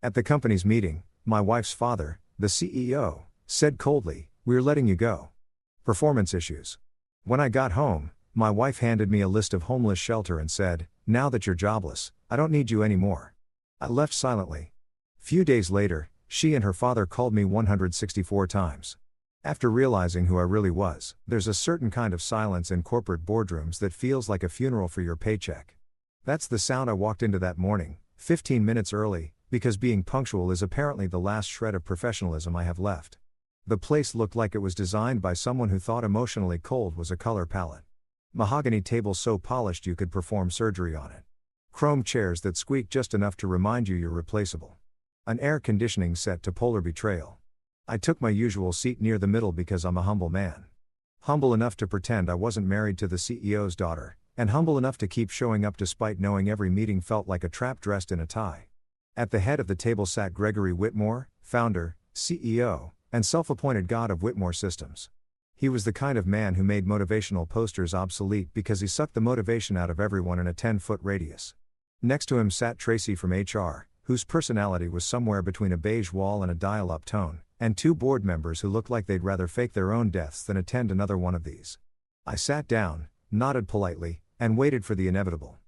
At the company's meeting, my wife's father, the CEO, said coldly, "We're letting you go. Performance issues." When I got home, my wife handed me a list of homeless shelter and said, "Now that you're jobless, I don't need you anymore." I left silently. Few days later, she and her father called me 164 times. After realizing who I really was, there's a certain kind of silence in corporate boardrooms that feels like a funeral for your paycheck. That's the sound I walked into that morning, 15 minutes early, because being punctual is apparently the last shred of professionalism I have left. The place looked like it was designed by someone who thought emotionally cold was a color palette. Mahogany table so polished you could perform surgery on it. Chrome chairs that squeak just enough to remind you you're replaceable. An air conditioning set to polar betrayal. I took my usual seat near the middle because I'm a humble man. Humble enough to pretend I wasn't married to the CEO's daughter, and humble enough to keep showing up despite knowing every meeting felt like a trap dressed in a tie. At the head of the table sat Gregory Whitmore, founder, CEO, and self-appointed god of Whitmore Systems. He was the kind of man who made motivational posters obsolete because he sucked the motivation out of everyone in a 10-foot radius. Next to him sat Tracy from HR, whose personality was somewhere between a beige wall and a dial-up tone, and two board members who looked like they'd rather fake their own deaths than attend another one of these. I sat down, nodded politely, and waited for the inevitable.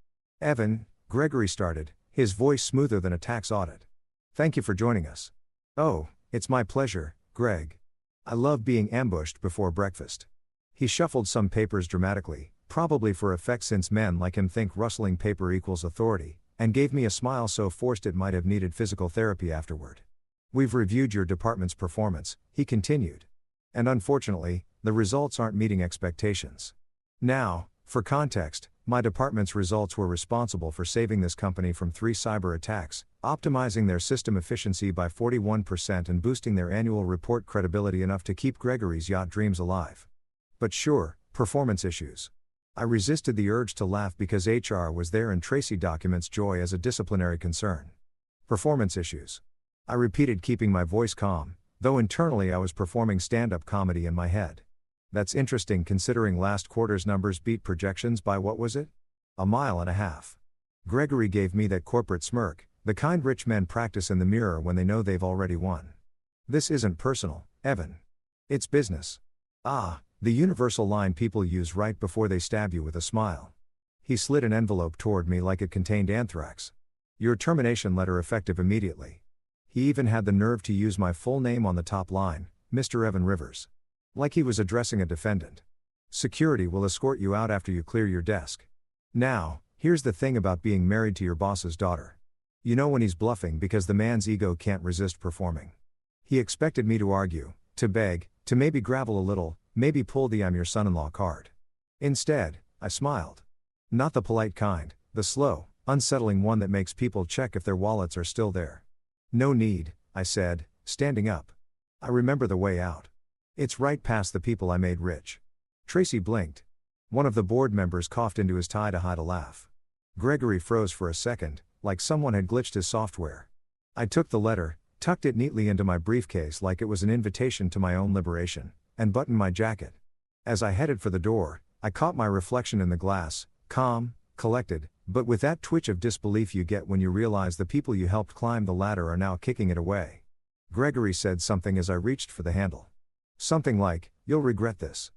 "Evan," Gregory started, his voice smoother than a tax audit. "Thank you for joining us." "Oh, it's my pleasure, Greg. I love being ambushed before breakfast." He shuffled some papers dramatically, probably for effect since men like him think rustling paper equals authority, and gave me a smile so forced it might have needed physical therapy afterward. "We've reviewed your department's performance," he continued. "And unfortunately, the results aren't meeting expectations. Now, for context, my department's results were responsible for saving this company from 3 cyber attacks, optimizing their system efficiency by 41% and boosting their annual report credibility enough to keep Gregory's yacht dreams alive. But sure, performance issues." I resisted the urge to laugh because HR was there and Tracy documents joy as a disciplinary concern. "Performance issues." I repeated, keeping my voice calm, though internally I was performing stand-up comedy in my head. "That's interesting considering last quarter's numbers beat projections by what was it? 1.5 miles." Gregory gave me that corporate smirk, the kind rich men practice in the mirror when they know they've already won. "This isn't personal, Evan. It's business." "Ah," the universal line people use right before they stab you with a smile. He slid an envelope toward me like it contained anthrax. "Your termination letter effective immediately." He even had the nerve to use my full name on the top line, Mr. Evan Rivers. Like he was addressing a defendant. "Security will escort you out after you clear your desk." Now, here's the thing about being married to your boss's daughter. You know when he's bluffing because the man's ego can't resist performing. He expected me to argue, to beg, to maybe gravel a little, maybe pull the "I'm your son-in-law" card. Instead, I smiled. Not the polite kind, the slow, unsettling one that makes people check if their wallets are still there. "No need," I said, standing up. "I remember the way out. It's right past the people I made rich." Tracy blinked. One of the board members coughed into his tie to hide a laugh. Gregory froze for a second, like someone had glitched his software. I took the letter, tucked it neatly into my briefcase like it was an invitation to my own liberation, and buttoned my jacket. As I headed for the door, I caught my reflection in the glass, calm, collected, but with that twitch of disbelief you get when you realize the people you helped climb the ladder are now kicking it away. Gregory said something as I reached for the handle. Something like, "You'll regret this."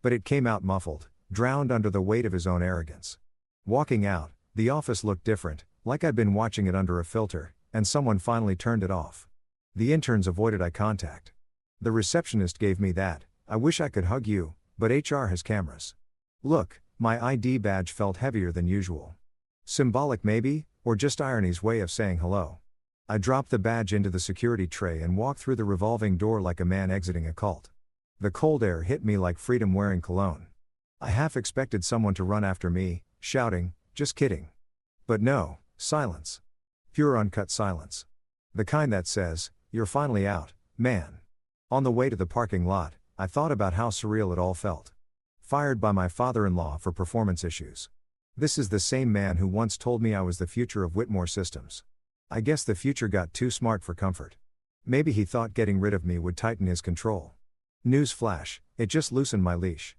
But it came out muffled, drowned under the weight of his own arrogance. Walking out, the office looked different, like I'd been watching it under a filter, and someone finally turned it off. The interns avoided eye contact. The receptionist gave me that, "I wish I could hug you, but HR has cameras." Look, my ID badge felt heavier than usual. Symbolic maybe, or just irony's way of saying hello. I dropped the badge into the security tray and walked through the revolving door like a man exiting a cult. The cold air hit me like freedom wearing cologne. I half expected someone to run after me, shouting, "Just kidding." But no, silence. Pure uncut silence. The kind that says, "You're finally out, man." On the way to the parking lot, I thought about how surreal it all felt. Fired by my father-in-law for performance issues. This is the same man who once told me I was the future of Whitmore Systems. I guess the future got too smart for comfort. Maybe he thought getting rid of me would tighten his control. News flash, it just loosened my leash.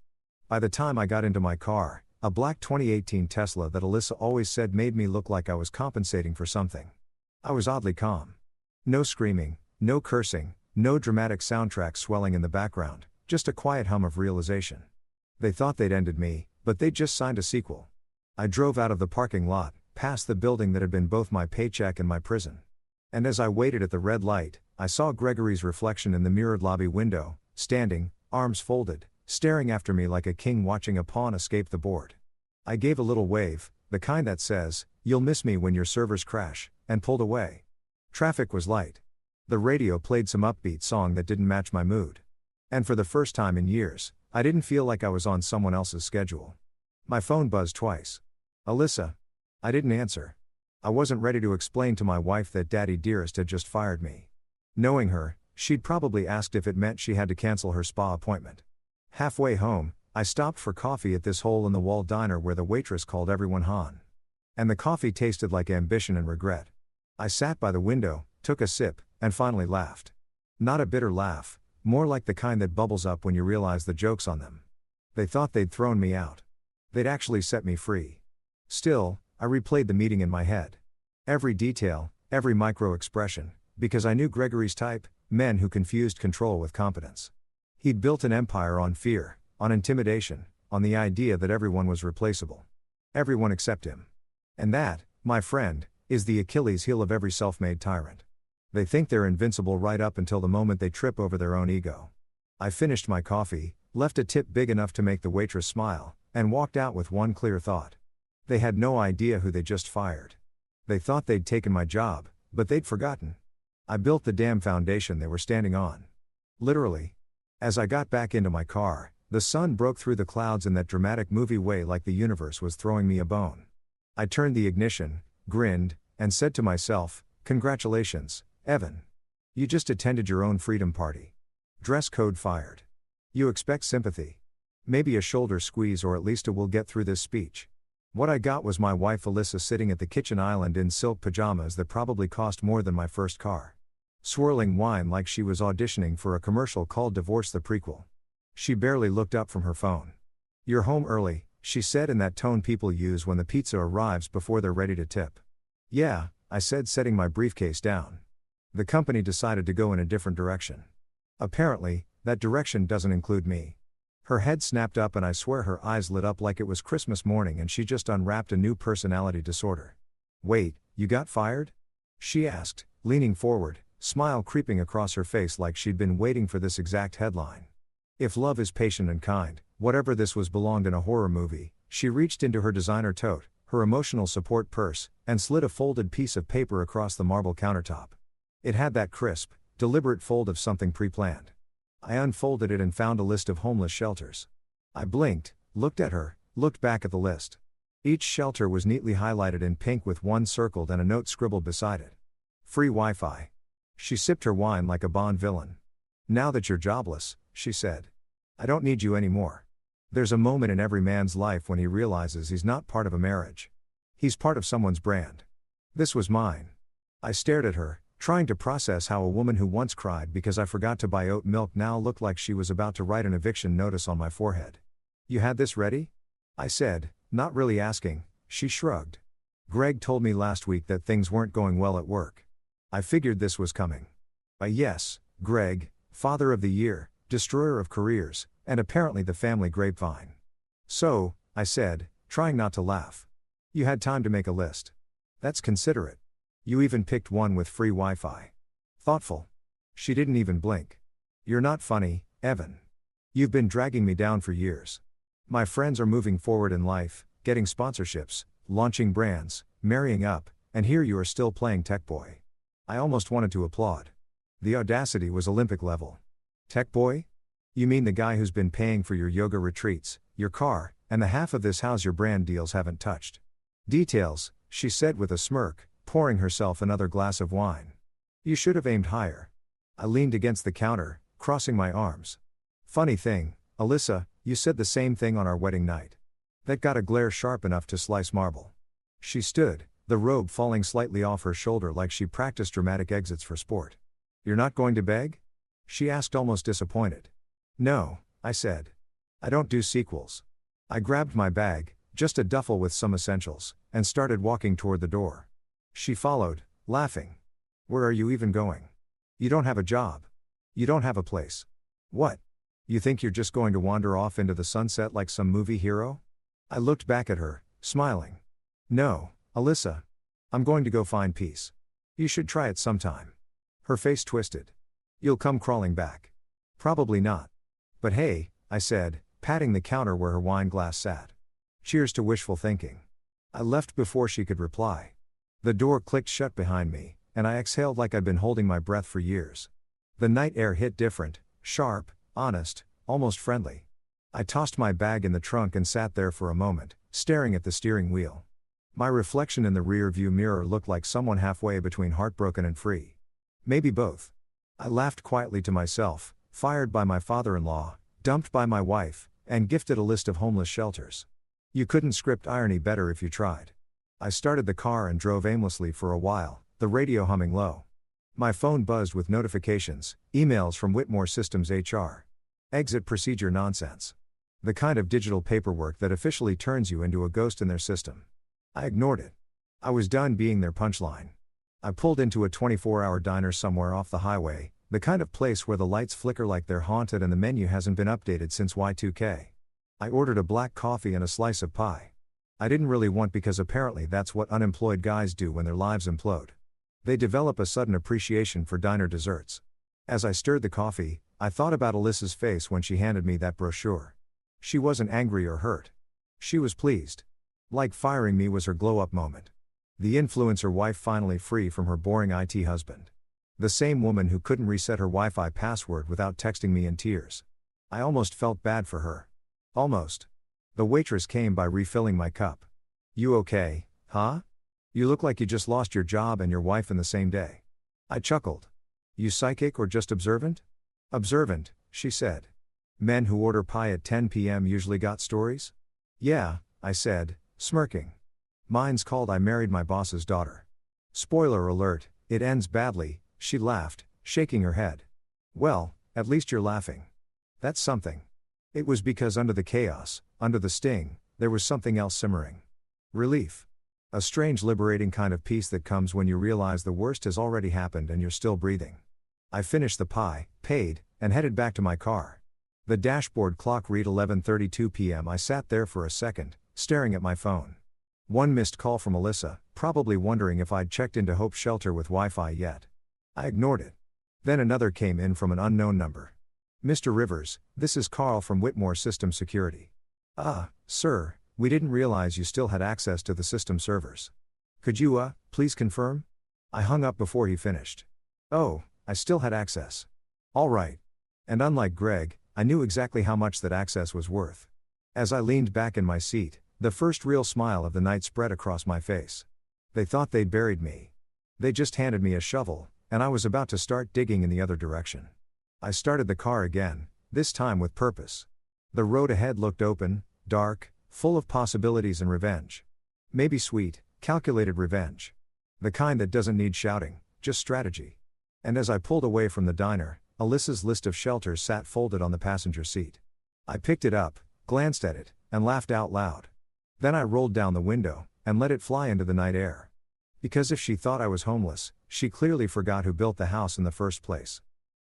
By the time I got into my car, a black 2018 Tesla that Alyssa always said made me look like I was compensating for something. I was oddly calm. No screaming, no cursing, no dramatic soundtrack swelling in the background, just a quiet hum of realization. They thought they'd ended me, but they'd just signed a sequel. I drove out of the parking lot, past the building that had been both my paycheck and my prison. And as I waited at the red light, I saw Gregory's reflection in the mirrored lobby window, standing, arms folded, staring after me like a king watching a pawn escape the board. I gave a little wave, the kind that says, "You'll miss me when your servers crash," and pulled away. Traffic was light. The radio played some upbeat song that didn't match my mood. And for the first time in years, I didn't feel like I was on someone else's schedule. My phone buzzed twice. Alyssa. I didn't answer. I wasn't ready to explain to my wife that Daddy Dearest had just fired me. Knowing her, she'd probably asked if it meant she had to cancel her spa appointment. Halfway home, I stopped for coffee at this hole-in-the-wall diner where the waitress called everyone Han. And the coffee tasted like ambition and regret. I sat by the window, took a sip, and finally laughed. Not a bitter laugh, more like the kind that bubbles up when you realize the joke's on them. They thought they'd thrown me out. They'd actually set me free. Still, I replayed the meeting in my head. Every detail, every micro-expression, because I knew Gregory's type, men who confused control with competence. He'd built an empire on fear, on intimidation, on the idea that everyone was replaceable. Everyone except him. And that, my friend, is the Achilles heel of every self-made tyrant. They think they're invincible right up until the moment they trip over their own ego. I finished my coffee, left a tip big enough to make the waitress smile, and walked out with one clear thought. They had no idea who they just fired. They thought they'd taken my job, but they'd forgotten. I built the damn foundation they were standing on. Literally. As I got back into my car, the sun broke through the clouds in that dramatic movie way like the universe was throwing me a bone. I turned the ignition, grinned, and said to myself, "Congratulations, Evan. You just attended your own freedom party. Dress code fired. You expect sympathy. Maybe a shoulder squeeze or at least a 'we'll get through this' speech." What I got was my wife Alyssa sitting at the kitchen island in silk pajamas that probably cost more than my first car. Swirling wine like she was auditioning for a commercial called Divorce the Prequel. She barely looked up from her phone. "You're home early," she said in that tone people use when the pizza arrives before they're ready to tip. "Yeah," I said, setting my briefcase down. The company decided to go in a different direction. Apparently, that direction doesn't include me. Her head snapped up and I swear her eyes lit up like it was Christmas morning and she just unwrapped a new personality disorder. "Wait, you got fired?" she asked, leaning forward, smile creeping across her face like she'd been waiting for this exact headline. If love is patient and kind, whatever this was belonged in a horror movie. She reached into her designer tote, her emotional support purse, and slid a folded piece of paper across the marble countertop. It had that crisp, deliberate fold of something pre-planned. I unfolded it and found a list of homeless shelters. I blinked, looked at her, looked back at the list. Each shelter was neatly highlighted in pink with one circled and a note scribbled beside it. Free Wi-Fi. She sipped her wine like a Bond villain. "Now that you're jobless," she said, "I don't need you anymore." There's a moment in every man's life when he realizes he's not part of a marriage. He's part of someone's brand. This was mine. I stared at her, trying to process how a woman who once cried because I forgot to buy oat milk now looked like she was about to write an eviction notice on my forehead. "You had this ready?" I said, not really asking. She shrugged. "Greg told me last week that things weren't going well at work. I figured this was coming." Yes, Greg, father of the year, destroyer of careers, and apparently the family grapevine. "So," I said, trying not to laugh. "You had time to make a list. That's considerate. You even picked one with free Wi-Fi. Thoughtful." She didn't even blink. "You're not funny, Evan. You've been dragging me down for years. My friends are moving forward in life, getting sponsorships, launching brands, marrying up, and here you are still playing tech boy." I almost wanted to applaud. The audacity was Olympic level. "Tech boy? You mean the guy who's been paying for your yoga retreats, your car, and the half of this house your brand deals haven't touched?" "Details," she said with a smirk, pouring herself another glass of wine. "You should have aimed higher." I leaned against the counter, crossing my arms. "Funny thing, Alyssa, you said the same thing on our wedding night. That got a glare sharp enough to slice marble." She stood, the robe falling slightly off her shoulder like she practiced dramatic exits for sport. "You're not going to beg?" she asked, almost disappointed. "No," I said. "I don't do sequels." I grabbed my bag, just a duffel with some essentials, and started walking toward the door. She followed, laughing. Where are you even going? You don't have a job. You don't have a place. What? You think you're just going to wander off into the sunset like some movie hero? I looked back at her, smiling. No, Alyssa. I'm going to go find peace. You should try it sometime. Her face twisted. You'll come crawling back. Probably not. But hey, I said, patting the counter where her wine glass sat. Cheers to wishful thinking. I left before she could reply. The door clicked shut behind me, and I exhaled like I'd been holding my breath for years. The night air hit different, sharp, honest, almost friendly. I tossed my bag in the trunk and sat there for a moment, staring at the steering wheel. My reflection in the rear-view mirror looked like someone halfway between heartbroken and free. Maybe both. I laughed quietly to myself, fired by my father-in-law, dumped by my wife, and gifted a list of homeless shelters. You couldn't script irony better if you tried. I started the car and drove aimlessly for a while, the radio humming low. My phone buzzed with notifications, emails from Whitmore Systems HR. Exit procedure nonsense. The kind of digital paperwork that officially turns you into a ghost in their system. I ignored it. I was done being their punchline. I pulled into a 24-hour diner somewhere off the highway, the kind of place where the lights flicker like they're haunted and the menu hasn't been updated since Y2K. I ordered a black coffee and a slice of pie. I didn't really want because apparently that's what unemployed guys do when their lives implode. They develop a sudden appreciation for diner desserts. As I stirred the coffee, I thought about Alyssa's face when she handed me that brochure. She wasn't angry or hurt. She was pleased. Like firing me was her glow-up moment. The influencer wife finally free from her boring IT husband. The same woman who couldn't reset her Wi-Fi password without texting me in tears. I almost felt bad for her. Almost. The waitress came by refilling my cup. You okay, huh? You look like you just lost your job and your wife in the same day. I chuckled. You psychic or just observant? Observant, she said. Men who order pie at 10 p.m. usually got stories? Yeah, I said, smirking. Mine's called I Married My Boss's Daughter. Spoiler alert, it ends badly, she laughed, shaking her head. Well, at least you're laughing. That's something. It was because under the chaos, under the sting, there was something else simmering. Relief. A strange liberating kind of peace that comes when you realize the worst has already happened and you're still breathing. I finished the pie, paid, and headed back to my car. The dashboard clock read 11:32 p.m. I sat there for a second, staring at my phone. One missed call from Alyssa, probably wondering if I'd checked into Hope Shelter with Wi-Fi yet. I ignored it. Then another came in from an unknown number. Mr. Rivers, this is Carl from Whitmore System Security. Sir, we didn't realize you still had access to the system servers. Could you, please confirm? I hung up before he finished. Oh, I still had access. All right. And unlike Greg, I knew exactly how much that access was worth. As I leaned back in my seat, the first real smile of the night spread across my face. They thought they'd buried me. They just handed me a shovel, and I was about to start digging in the other direction. I started the car again, this time with purpose. The road ahead looked open, dark, full of possibilities and revenge. Maybe sweet, calculated revenge. The kind that doesn't need shouting, just strategy. And as I pulled away from the diner, Alyssa's list of shelters sat folded on the passenger seat. I picked it up, glanced at it, and laughed out loud. Then I rolled down the window, and let it fly into the night air. Because if she thought I was homeless, she clearly forgot who built the house in the first place.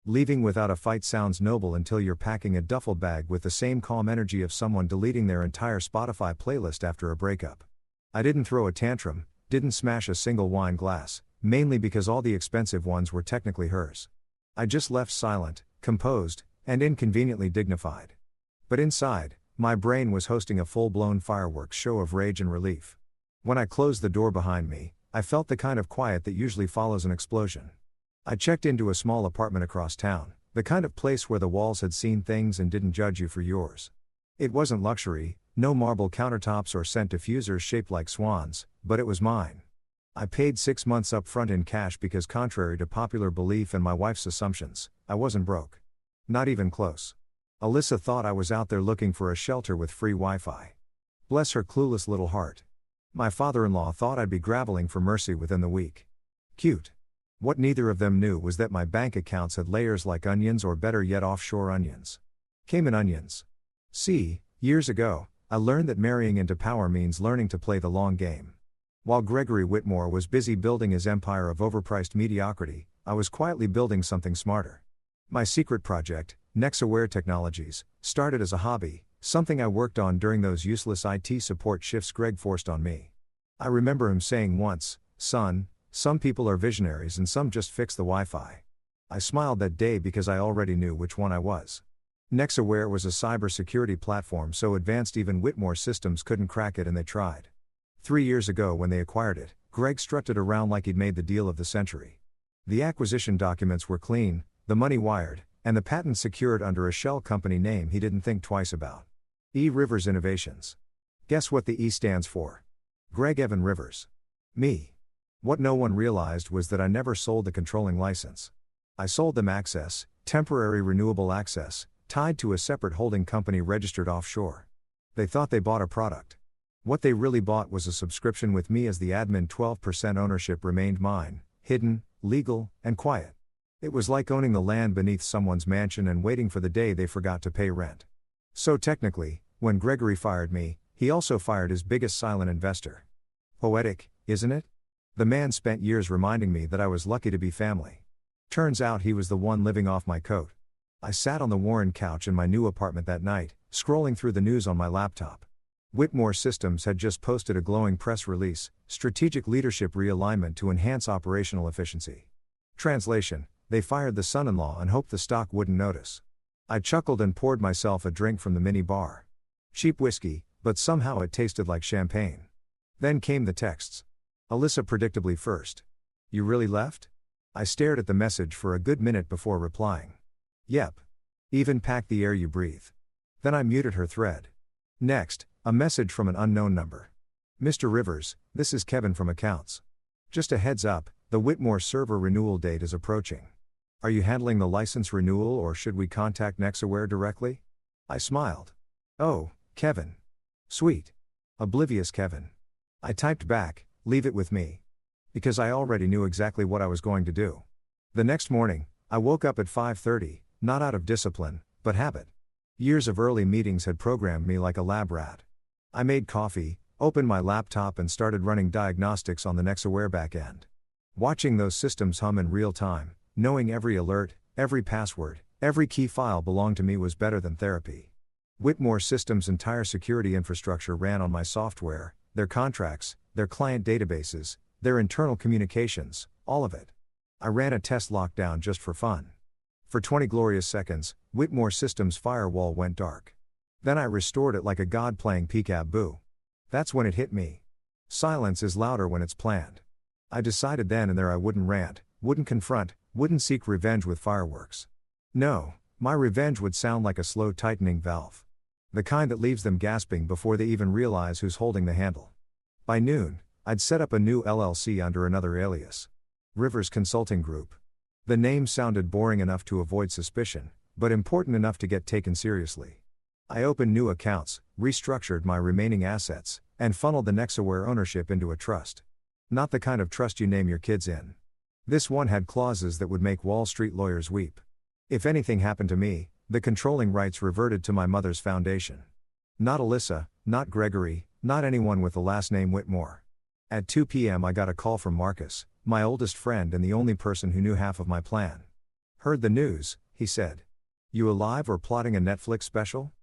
Leaving without a fight sounds noble until you're packing a duffel bag with the same calm energy of someone deleting their entire Spotify playlist after a breakup. I didn't throw a tantrum, didn't smash a single wine glass, mainly because all the expensive ones were technically hers. I just left silent, composed, and inconveniently dignified. But inside, my brain was hosting a full-blown fireworks show of rage and relief. When I closed the door behind me, I felt the kind of quiet that usually follows an explosion. I checked into a small apartment across town, the kind of place where the walls had seen things and didn't judge you for yours. It wasn't luxury, no marble countertops or scent diffusers shaped like swans, but it was mine. I paid 6 months up front in cash because contrary to popular belief and my wife's assumptions, I wasn't broke. Not even close. Alyssa thought I was out there looking for a shelter with free Wi-Fi. Bless her clueless little heart. My father-in-law thought I'd be graveling for mercy within the week. Cute. What neither of them knew was that my bank accounts had layers like onions, or better yet offshore onions. Cayman onions. See, years ago, I learned that marrying into power means learning to play the long game. While Gregory Whitmore was busy building his empire of overpriced mediocrity, I was quietly building something smarter. My secret project, NexAware Technologies, started as a hobby, something I worked on during those useless IT support shifts Greg forced on me. I remember him saying once, "Son, some people are visionaries and some just fix the Wi-Fi." I smiled that day because I already knew which one I was. NexAware was a cybersecurity platform so advanced even Whitmore Systems couldn't crack it, and they tried. 3 years ago when they acquired it, Greg strutted around like he'd made the deal of the century. The acquisition documents were clean, the money wired, and the patent secured under a shell company name he didn't think twice about. E. Rivers Innovations. Guess what the E stands for? Greg Evan Rivers. Me. What no one realized was that I never sold the controlling license. I sold them access, temporary renewable access, tied to a separate holding company registered offshore. They thought they bought a product. What they really bought was a subscription with me as the admin. 12% ownership remained mine, hidden, legal, and quiet. It was like owning the land beneath someone's mansion and waiting for the day they forgot to pay rent. So technically, when Gregory fired me, he also fired his biggest silent investor. Poetic, isn't it? The man spent years reminding me that I was lucky to be family. Turns out he was the one living off my coat. I sat on the Warren couch in my new apartment that night, scrolling through the news on my laptop. Whitmore Systems had just posted a glowing press release, Strategic Leadership Realignment to Enhance Operational Efficiency. Translation: they fired the son-in-law and hoped the stock wouldn't notice. I chuckled and poured myself a drink from the mini bar. Cheap whiskey, but somehow it tasted like champagne. Then came the texts. Alyssa predictably first. "You really left?" I stared at the message for a good minute before replying. "Yep. Even packed the air you breathe." Then I muted her thread. Next, a message from an unknown number. "Mr. Rivers, this is Kevin from Accounts. Just a heads up, the Whitmore server renewal date is approaching. Are you handling the license renewal or should we contact NexAware directly?" I smiled. "Oh, Kevin. Sweet." Oblivious Kevin. I typed back, "Leave it with me." Because I already knew exactly what I was going to do. The next morning, I woke up at 5:30, not out of discipline, but habit. Years of early meetings had programmed me like a lab rat. I made coffee, opened my laptop and started running diagnostics on the NexAware backend. Watching those systems hum in real time, knowing every alert, every password, every key file belonged to me was better than therapy. Whitmore Systems' entire security infrastructure ran on my software, their contracts, their client databases, their internal communications, all of it. I ran a test lockdown just for fun. For 20 glorious seconds, Whitmore Systems' firewall went dark. Then I restored it like a god playing peekaboo. That's when it hit me. Silence is louder when it's planned. I decided then and there I wouldn't rant, wouldn't confront, wouldn't seek revenge with fireworks. No, my revenge would sound like a slow tightening valve. The kind that leaves them gasping before they even realize who's holding the handle. By noon, I'd set up a new LLC under another alias. Rivers Consulting Group. The name sounded boring enough to avoid suspicion, but important enough to get taken seriously. I opened new accounts, restructured my remaining assets, and funneled the NexAware ownership into a trust. Not the kind of trust you name your kids in. This one had clauses that would make Wall Street lawyers weep. If anything happened to me, the controlling rights reverted to my mother's foundation. Not Alyssa, not Gregory, not anyone with the last name Whitmore. At 2 p.m. I got a call from Marcus, my oldest friend and the only person who knew half of my plan. "Heard the news," he said. "You alive or plotting a Netflix special?"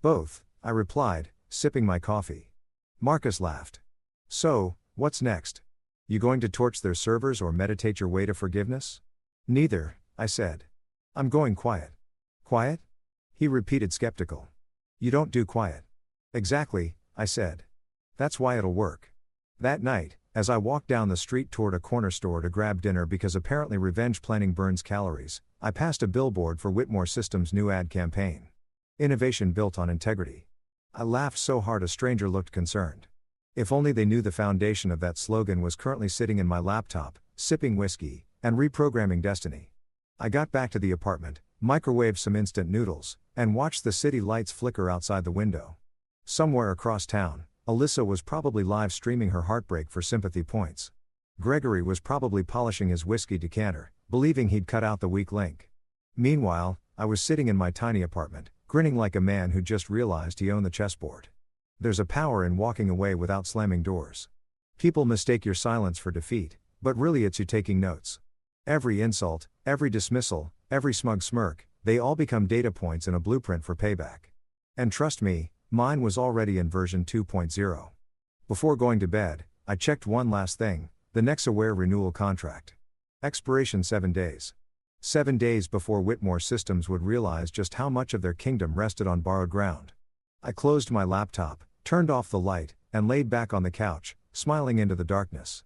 "Both," I replied, sipping my coffee. Marcus laughed. "So, what's next? You going to torch their servers or meditate your way to forgiveness?" "Neither," I said. "I'm going quiet." "Quiet?" He repeated skeptical. "You don't do quiet." "Exactly," I said. "That's why it'll work." That night, as I walked down the street toward a corner store to grab dinner because apparently revenge planning burns calories, I passed a billboard for Whitmore Systems' new ad campaign. Innovation built on integrity. I laughed so hard a stranger looked concerned. If only they knew the foundation of that slogan was currently sitting in my laptop, sipping whiskey, and reprogramming destiny. I got back to the apartment, microwaved some instant noodles, and watched the city lights flicker outside the window. Somewhere across town, Alyssa was probably live streaming her heartbreak for sympathy points. Gregory was probably polishing his whiskey decanter, believing he'd cut out the weak link. Meanwhile, I was sitting in my tiny apartment, grinning like a man who just realized he owned the chessboard. There's a power in walking away without slamming doors. People mistake your silence for defeat, but really it's you taking notes. Every insult, every dismissal, every smug smirk, they all become data points in a blueprint for payback. And trust me, mine was already in version 2.0. Before going to bed, I checked one last thing, the Nexaware renewal contract. Expiration 7 days. 7 days before Whitmore Systems would realize just how much of their kingdom rested on borrowed ground. I closed my laptop, turned off the light, and laid back on the couch, smiling into the darkness.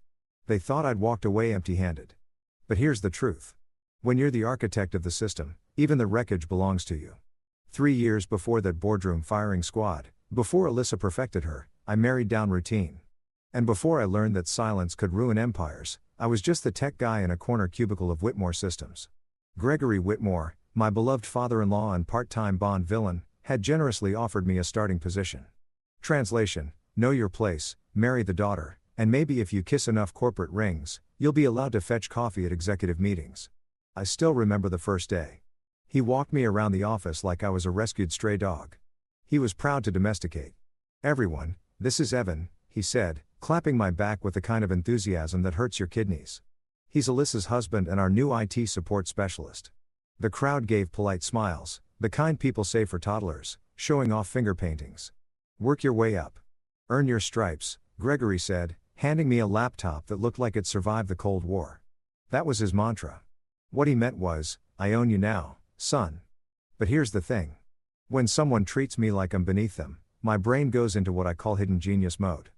They thought I'd walked away empty-handed. But here's the truth. When you're the architect of the system, even the wreckage belongs to you. 3 years before that boardroom firing squad, before Alyssa perfected her, I married down routine. And before I learned that silence could ruin empires, I was just the tech guy in a corner cubicle of Whitmore Systems. Gregory Whitmore, my beloved father-in-law and part-time Bond villain, had generously offered me a starting position. Translation: know your place, marry the daughter, and maybe if you kiss enough corporate rings, you'll be allowed to fetch coffee at executive meetings. I still remember the first day. He walked me around the office like I was a rescued stray dog. He was proud to domesticate. "Everyone, this is Evan," he said, clapping my back with the kind of enthusiasm that hurts your kidneys. "He's Alyssa's husband and our new IT support specialist." The crowd gave polite smiles, the kind people say for toddlers, showing off finger paintings. "Work your way up. Earn your stripes," Gregory said, handing me a laptop that looked like it survived the Cold War. That was his mantra. What he meant was, "I own you now, son." But here's the thing. When someone treats me like I'm beneath them, my brain goes into what I call hidden genius mode.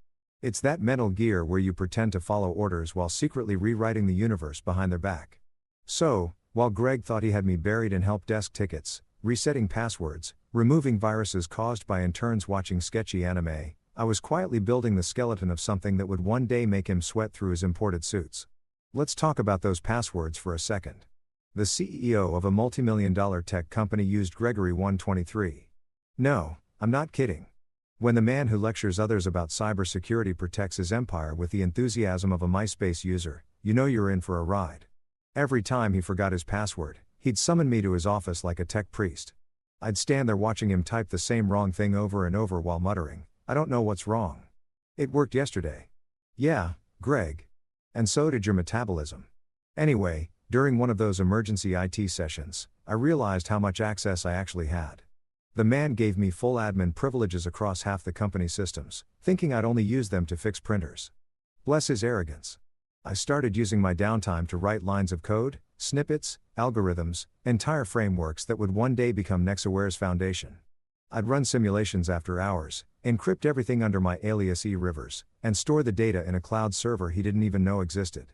It's that mental gear where you pretend to follow orders while secretly rewriting the universe behind their back. So, while Greg thought he had me buried in help desk tickets, resetting passwords, removing viruses caused by interns watching sketchy anime, I was quietly building the skeleton of something that would one day make him sweat through his imported suits. Let's talk about those passwords for a second. The CEO of a multimillion-dollar tech company used Gregory 123. No, I'm not kidding. When the man who lectures others about cybersecurity protects his empire with the enthusiasm of a MySpace user, you know you're in for a ride. Every time he forgot his password, he'd summon me to his office like a tech priest. I'd stand there watching him type the same wrong thing over and over while muttering, "I don't know what's wrong. It worked yesterday." "Yeah, Greg. And so did your metabolism." Anyway, during one of those emergency IT sessions, I realized how much access I actually had. The man gave me full admin privileges across half the company's systems, thinking I'd only use them to fix printers. Bless his arrogance. I started using my downtime to write lines of code, snippets, algorithms, entire frameworks that would one day become Nexaware's foundation. I'd run simulations after hours, encrypt everything under my alias E-Rivers, and store the data in a cloud server he didn't even know existed.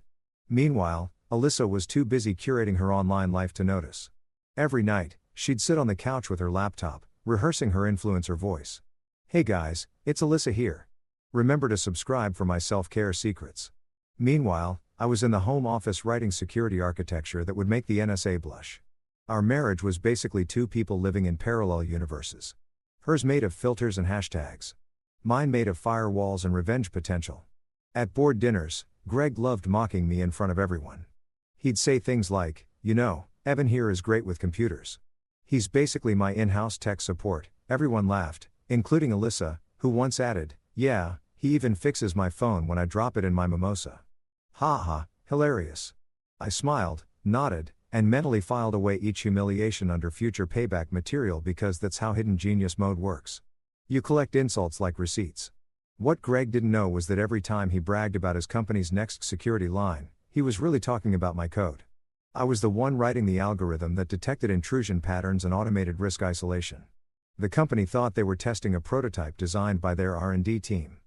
Meanwhile, Alyssa was too busy curating her online life to notice. Every night, she'd sit on the couch with her laptop, rehearsing her influencer voice. "Hey guys, it's Alyssa here. Remember to subscribe for my self-care secrets." Meanwhile, I was in the home office writing security architecture that would make the NSA blush. Our marriage was basically two people living in parallel universes. Hers made of filters and hashtags. Mine made of firewalls and revenge potential. At board dinners, Greg loved mocking me in front of everyone. He'd say things like, "You know, Evan here is great with computers. He's basically my in-house tech support." Everyone laughed, including Alyssa, who once added, "Yeah, he even fixes my phone when I drop it in my mimosa." Ha ha, hilarious. I smiled, nodded, and mentally filed away each humiliation under future payback material because that's how hidden genius mode works. You collect insults like receipts. What Greg didn't know was that every time he bragged about his company's next security line, he was really talking about my code. I was the one writing the algorithm that detected intrusion patterns and automated risk isolation. The company thought they were testing a prototype designed by their R&D team.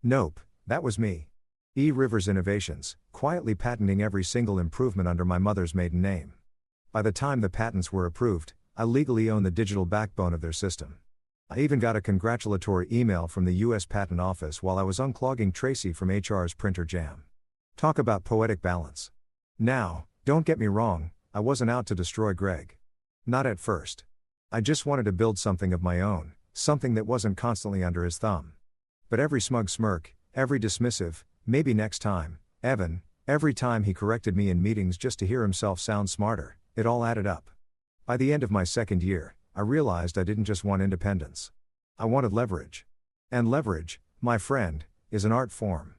Nope, that was me. E-Rivers Innovations, quietly patenting every single improvement under my mother's maiden name. By the time the patents were approved, I legally owned the digital backbone of their system. I even got a congratulatory email from the US Patent Office while I was unclogging Tracy from HR's printer jam. Talk about poetic balance. Now, don't get me wrong, I wasn't out to destroy Greg. Not at first. I just wanted to build something of my own, something that wasn't constantly under his thumb. But every smug smirk, every dismissive, "Maybe next time, Evan," every time he corrected me in meetings just to hear himself sound smarter, it all added up. By the end of my second year, I realized I didn't just want independence. I wanted leverage. And leverage, my friend, is an art form.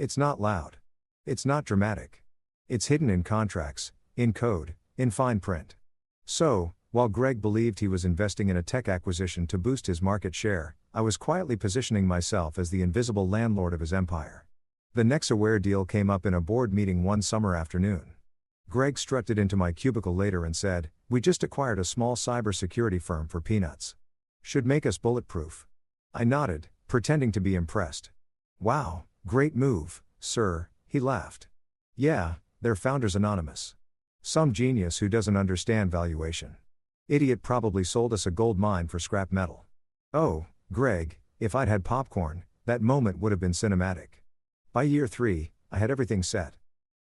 It's not loud. It's not dramatic. It's hidden in contracts, in code, in fine print. So, while Greg believed he was investing in a tech acquisition to boost his market share, I was quietly positioning myself as the invisible landlord of his empire. The Nexaware deal came up in a board meeting one summer afternoon. Greg strutted into my cubicle later and said, "We just acquired a small cybersecurity firm for peanuts. Should make us bulletproof." I nodded, pretending to be impressed. "Wow, great move, sir," he laughed. "Yeah, they're Founders Anonymous. Some genius who doesn't understand valuation. Idiot probably sold us a gold mine for scrap metal." Oh, Greg, if I'd had popcorn, that moment would have been cinematic. By year 3, I had everything set.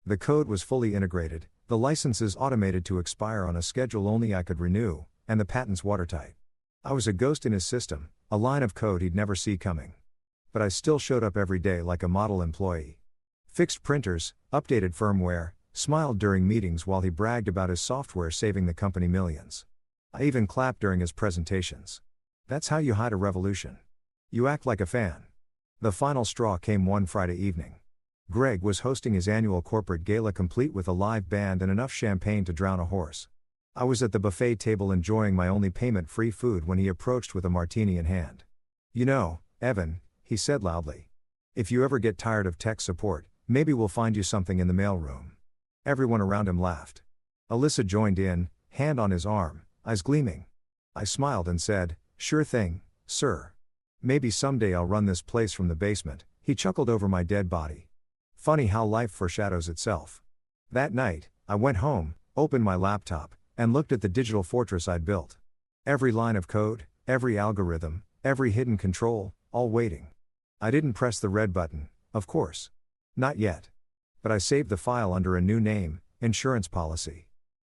The code was fully integrated, the licenses automated to expire on a schedule only I could renew, and the patents watertight. I was a ghost in his system, a line of code he'd never see coming. But I still showed up every day like a model employee. Fixed printers, updated firmware, smiled during meetings while he bragged about his software saving the company millions. I even clapped during his presentations. That's how you hide a revolution. You act like a fan. The final straw came one Friday evening. Greg was hosting his annual corporate gala complete with a live band and enough champagne to drown a horse. I was at the buffet table enjoying my only payment-free food when he approached with a martini in hand. "You know, Evan," he said loudly. "If you ever get tired of tech support, maybe we'll find you something in the mailroom." Everyone around him laughed. Alyssa joined in, hand on his arm, eyes gleaming. I smiled and said, "Sure thing, sir. Maybe someday I'll run this place from the basement." He chuckled over my dead body. Funny how life foreshadows itself. That night, I went home, opened my laptop, and looked at the digital fortress I'd built. Every line of code, every algorithm, every hidden control, all waiting. I didn't press the red button, of course. Not yet. But I saved the file under a new name, Insurance Policy.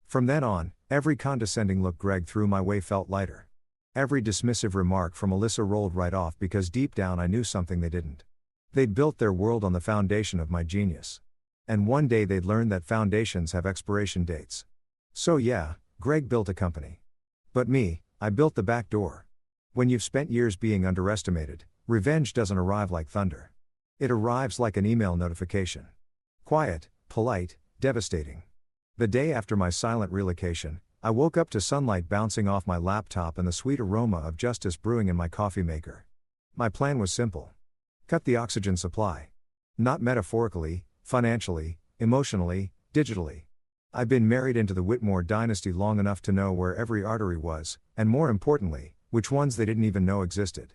From then on, every condescending look Greg threw my way felt lighter. Every dismissive remark from Alyssa rolled right off because deep down I knew something they didn't. They'd built their world on the foundation of my genius. And one day they'd learn that foundations have expiration dates. So yeah, Greg built a company. But me, I built the back door. When you've spent years being underestimated, revenge doesn't arrive like thunder. It arrives like an email notification. Quiet, polite, devastating. The day after my silent relocation, I woke up to sunlight bouncing off my laptop and the sweet aroma of justice brewing in my coffee maker. My plan was simple. Cut the oxygen supply. Not metaphorically, financially, emotionally, digitally. I've been married into the Whitmore dynasty long enough to know where every artery was, and more importantly, which ones they didn't even know existed.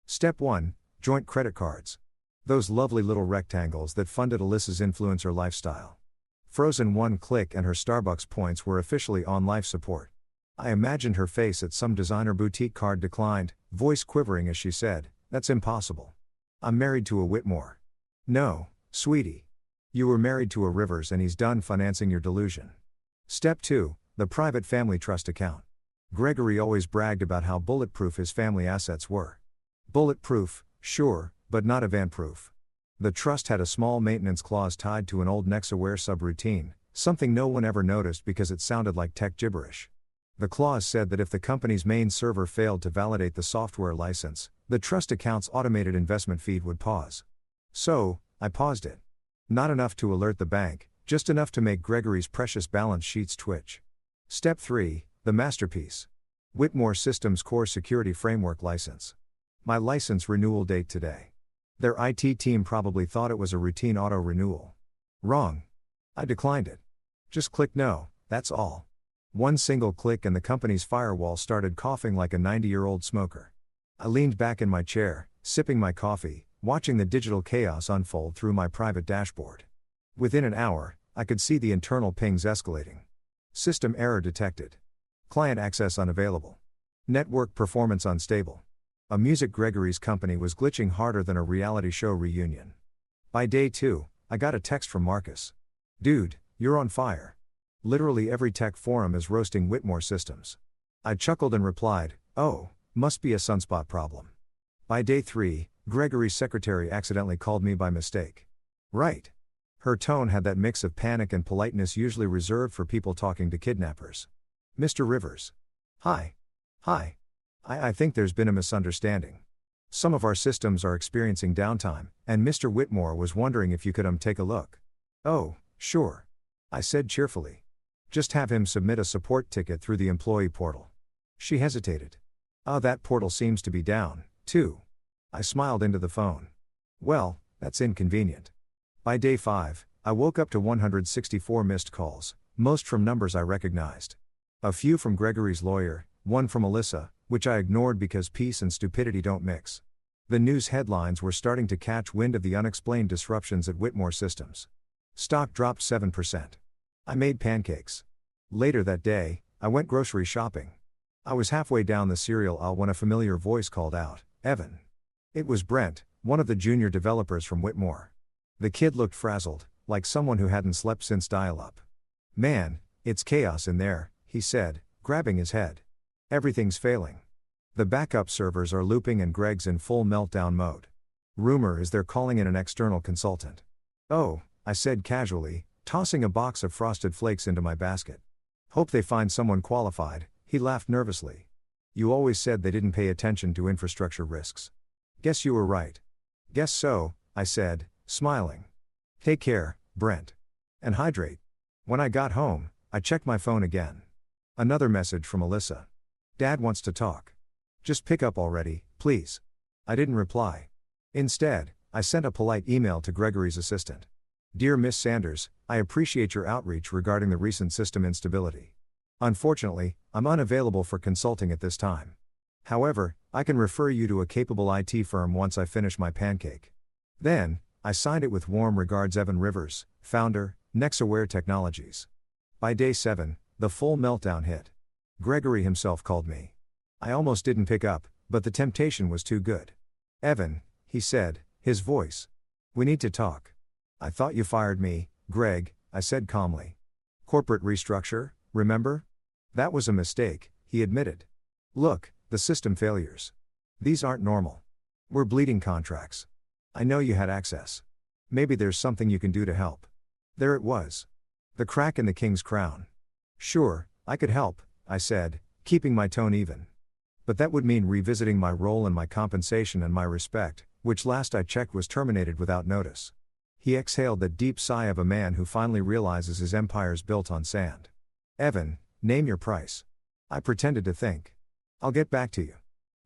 Step 1, joint credit cards. Those lovely little rectangles that funded Alyssa's influencer lifestyle. Frozen one click and her Starbucks points were officially on life support. I imagined her face at some designer boutique card declined, voice quivering as she said, "That's impossible. I'm married to a Whitmore." "No, sweetie. You were married to a Rivers and he's done financing your delusion." Step 2, the private family trust account. Gregory always bragged about how bulletproof his family assets were. Bulletproof, sure, but not event-proof. The trust had a small maintenance clause tied to an old Nexaware subroutine, something no one ever noticed because it sounded like tech gibberish. The clause said that if the company's main server failed to validate the software license, the trust account's automated investment feed would pause. So, I paused it. Not enough to alert the bank, just enough to make Gregory's precious balance sheets twitch. Step 3, the masterpiece. Whitmore Systems Core Security Framework License. My license renewal date today. Their IT team probably thought it was a routine auto-renewal. Wrong. I declined it. Just click no, that's all. One single click and the company's firewall started coughing like a 90-year-old smoker. I leaned back in my chair, sipping my coffee, watching the digital chaos unfold through my private dashboard. Within an hour, I could see the internal pings escalating. System error detected. Client access unavailable. Network performance unstable. A music Gregory's company was glitching harder than a reality show reunion. By day 2, I got a text from Marcus. "Dude, you're on fire. Literally every tech forum is roasting Whitmore Systems." I chuckled and replied, "Oh, must be a sunspot problem." By day 3, Gregory's secretary accidentally called me by mistake. Right. Her tone had that mix of panic and politeness usually reserved for people talking to kidnappers. "Mr. Rivers. Hi. Hi. I think there's been a misunderstanding. Some of our systems are experiencing downtime, and Mr. Whitmore was wondering if you could take a look. Oh, sure. I said cheerfully. Just have him submit a support ticket through the employee portal. She hesitated. That portal seems to be down, too. I smiled into the phone. Well, that's inconvenient. By day 5, I woke up to 164 missed calls, most from numbers I recognized. A few from Gregory's lawyer, one from Alyssa, which I ignored because peace and stupidity don't mix. The news headlines were starting to catch wind of the unexplained disruptions at Whitmore Systems. Stock dropped 7%. I made pancakes. Later that day, I went grocery shopping. I was halfway down the cereal aisle when a familiar voice called out, "Evan." It was Brent, one of the junior developers from Whitmore. The kid looked frazzled, like someone who hadn't slept since dial-up. "Man, it's chaos in there," he said, grabbing his head. "Everything's failing. The backup servers are looping and Greg's in full meltdown mode. Rumor is they're calling in an external consultant." "Oh," I said casually, tossing a box of Frosted Flakes into my basket. "Hope they find someone qualified," he laughed nervously. "You always said they didn't pay attention to infrastructure risks." "Guess you were right." "Guess so," I said, smiling. "Take care, Brent. And hydrate." When I got home, I checked my phone again. Another message from Alyssa. "Dad wants to talk. Just pick up already, please." I didn't reply. Instead, I sent a polite email to Gregory's assistant. "Dear Miss Sanders, I appreciate your outreach regarding the recent system instability. Unfortunately, I'm unavailable for consulting at this time. However, I can refer you to a capable IT firm once I finish my pancake." Then, I signed it with warm regards, Evan Rivers, founder, Nexaware Technologies. By day 7, the full meltdown hit. Gregory himself called me. I almost didn't pick up, but the temptation was too good. "Evan," he said, his voice. "We need to talk." "I thought you fired me, Greg," I said calmly. "Corporate restructure, remember? That was a mistake," he admitted. "Look, the system failures. These aren't normal. We're bleeding contracts. I know you had access. Maybe there's something you can do to help." There it was. The crack in the king's crown. "Sure, I could help," I said, keeping my tone even. "But that would mean revisiting my role and my compensation and my respect, which last I checked was terminated without notice." He exhaled that deep sigh of a man who finally realizes his empire's built on sand. "Evan, name your price." I pretended to think. "I'll get back to you."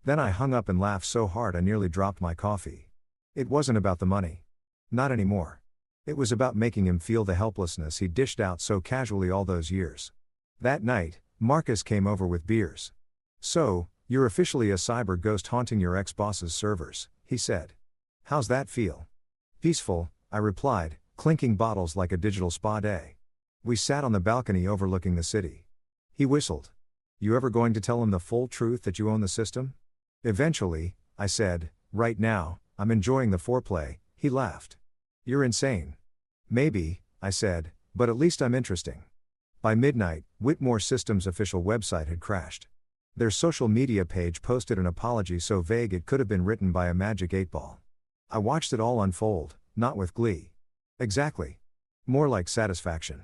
Then I hung up and laughed so hard I nearly dropped my coffee. It wasn't about the money. Not anymore. It was about making him feel the helplessness he dished out so casually all those years. That night, Marcus came over with beers. "So, you're officially a cyber ghost haunting your ex-boss's servers," he said. "How's that feel?" "Peaceful," I replied, clinking bottles like a digital spa day. We sat on the balcony overlooking the city. He whistled. "You ever going to tell him the full truth that you own the system?" "Eventually," I said. "Right now, I'm enjoying the foreplay." He laughed. "You're insane." "Maybe," I said, "but at least I'm interesting." By midnight, Whitmore Systems' official website had crashed. Their social media page posted an apology so vague it could have been written by a magic 8-ball. I watched it all unfold, not with glee. Exactly. More like satisfaction.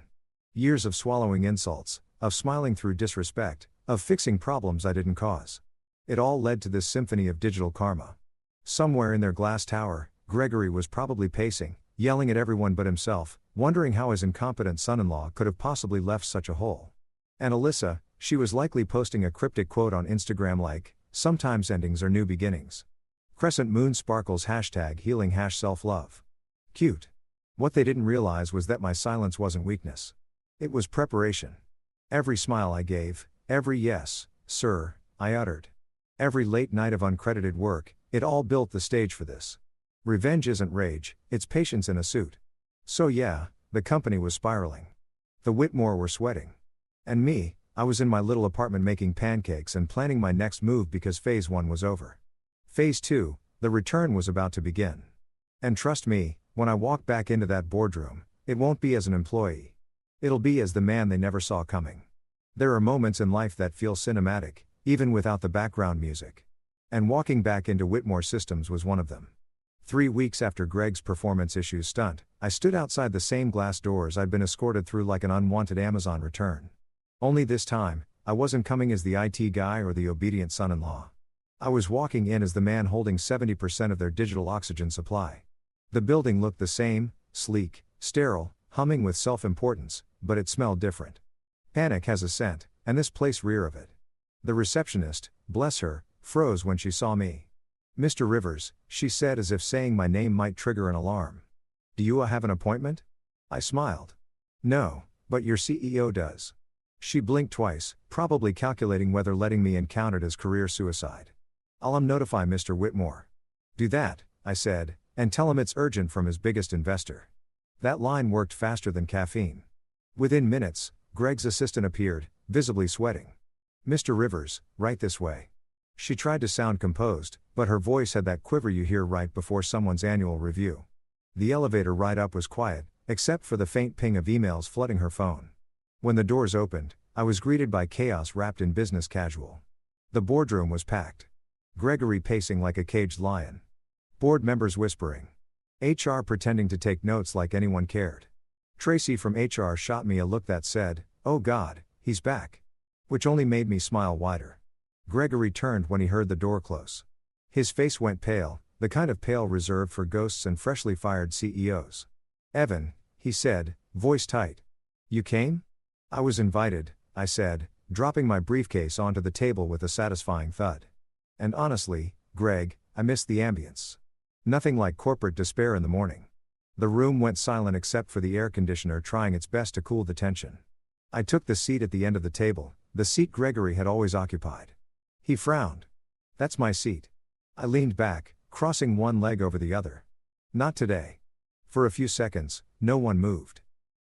Years of swallowing insults, of smiling through disrespect, of fixing problems I didn't cause. It all led to this symphony of digital karma. Somewhere in their glass tower, Gregory was probably pacing, yelling at everyone but himself, wondering how his incompetent son-in-law could have possibly left such a hole. And Alyssa, she was likely posting a cryptic quote on Instagram like, "Sometimes endings are new beginnings. Crescent moon sparkles #healing #self-love. Cute. What they didn't realize was that my silence wasn't weakness. It was preparation. Every smile I gave, every yes, sir, I uttered. Every late night of uncredited work, it all built the stage for this. Revenge isn't rage, it's patience in a suit. So yeah, the company was spiraling. The Whitmore were sweating. And me, I was in my little apartment making pancakes and planning my next move because phase 1 was over. Phase 2, the return was about to begin. And trust me, when I walk back into that boardroom, it won't be as an employee. It'll be as the man they never saw coming. There are moments in life that feel cinematic, even without the background music. And walking back into Whitmore Systems was one of them. 3 weeks after Greg's performance issues stunt, I stood outside the same glass doors I'd been escorted through like an unwanted Amazon return. Only this time, I wasn't coming as the IT guy or the obedient son-in-law. I was walking in as the man holding 70% of their digital oxygen supply. The building looked the same, sleek, sterile, humming with self-importance, but it smelled different. Panic has a scent, and this place reeked of it. The receptionist, bless her, froze when she saw me. "Mr. Rivers," she said as if saying my name might trigger an alarm. "Do you have an appointment?" I smiled. "No, but your CEO does." She blinked twice, probably calculating whether letting me in counted as career suicide. "I'll notify Mr. Whitmore." "Do that," I said, "and tell him it's urgent from his biggest investor." That line worked faster than caffeine. Within minutes, Greg's assistant appeared, visibly sweating. "Mr. Rivers, right this way." She tried to sound composed, but her voice had that quiver you hear right before someone's annual review. The elevator ride up was quiet, except for the faint ping of emails flooding her phone. When the doors opened, I was greeted by chaos wrapped in business casual. The boardroom was packed. Gregory pacing like a caged lion. Board members whispering. HR pretending to take notes like anyone cared. Tracy from HR shot me a look that said, "Oh God, he's back." Which only made me smile wider. Gregory turned when he heard the door close. His face went pale, the kind of pale reserved for ghosts and freshly fired CEOs. "Evan," he said, voice tight. "You came?" "I was invited," I said, dropping my briefcase onto the table with a satisfying thud. And honestly, Greg, I missed the ambience. Nothing like corporate despair in the morning. The room went silent except for the air conditioner trying its best to cool the tension. I took the seat at the end of the table, the seat Gregory had always occupied. He frowned. "That's my seat." I leaned back, crossing one leg over the other. "Not today." For a few seconds, no one moved.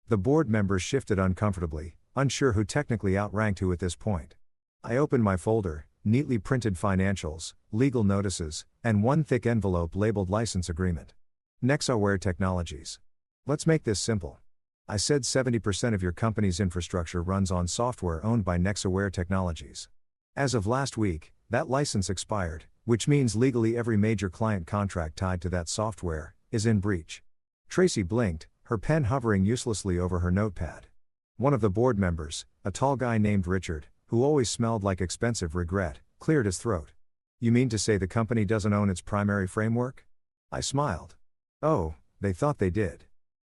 The board members shifted uncomfortably, unsure who technically outranked who at this point. I opened my folder, neatly printed financials, legal notices, and one thick envelope labeled license agreement. Nexaware Technologies. "Let's make this simple." I said 70% of your company's infrastructure runs on software owned by Nexaware Technologies. As of last week, that license expired, which means legally every major client contract tied to that software is in breach. Tracy blinked, her pen hovering uselessly over her notepad. One of the board members, a tall guy named Richard, who always smelled like expensive regret, cleared his throat. "You mean to say the company doesn't own its primary framework?" I smiled. "Oh, they thought they did.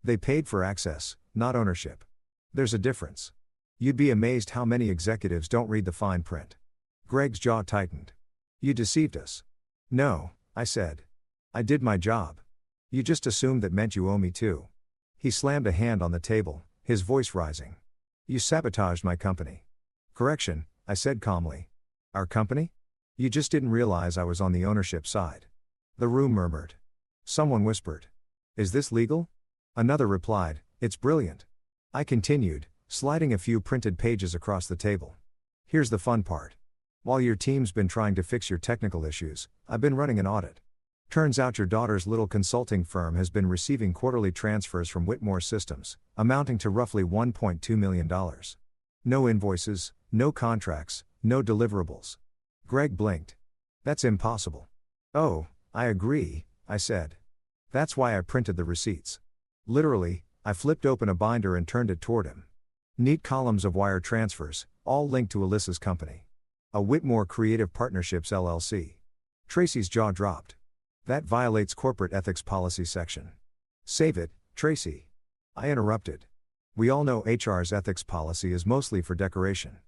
They paid for access, not ownership. There's a difference. You'd be amazed how many executives don't read the fine print." Greg's jaw tightened. "You deceived us." "No," I said. "I did my job. You just assumed that meant you owe me too." He slammed a hand on the table, his voice rising. "You sabotaged my company." "Correction," I said calmly. "Our company? You just didn't realize I was on the ownership side." The room murmured. Someone whispered, "Is this legal?" Another replied, "It's brilliant." I continued, sliding a few printed pages across the table. "Here's the fun part. While your team's been trying to fix your technical issues, I've been running an audit. Turns out your daughter's little consulting firm has been receiving quarterly transfers from Whitmore Systems, amounting to roughly $1.2 million. No invoices, no contracts, no deliverables." Greg blinked. "That's impossible." "Oh, I agree," I said. "That's why I printed the receipts." Literally, I flipped open a binder and turned it toward him. Neat columns of wire transfers, all linked to Alyssa's company. A Whitmore Creative Partnerships LLC. Tracy's jaw dropped. "That violates corporate ethics policy section." "Save it, Tracy." I interrupted. "We all know HR's ethics policy is mostly for decoration."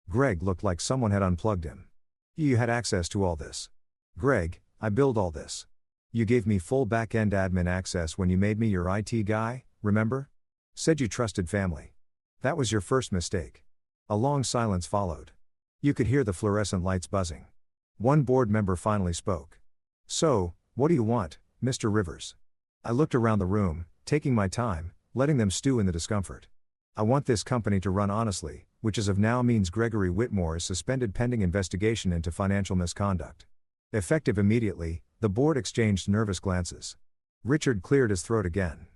Greg looked like someone had unplugged him. "You had access to all this." "Greg, I build all this. You gave me full back-end admin access when you made me your IT guy, remember? Said you trusted family. That was your first mistake." A long silence followed. You could hear the fluorescent lights buzzing. One board member finally spoke. "So, what do you want, Mr. Rivers?" I looked around the room, taking my time, letting them stew in the discomfort. "I want this company to run honestly, which as of now means Gregory Whitmore is suspended pending investigation into financial misconduct." Effective immediately, the board exchanged nervous glances. Richard cleared his throat again.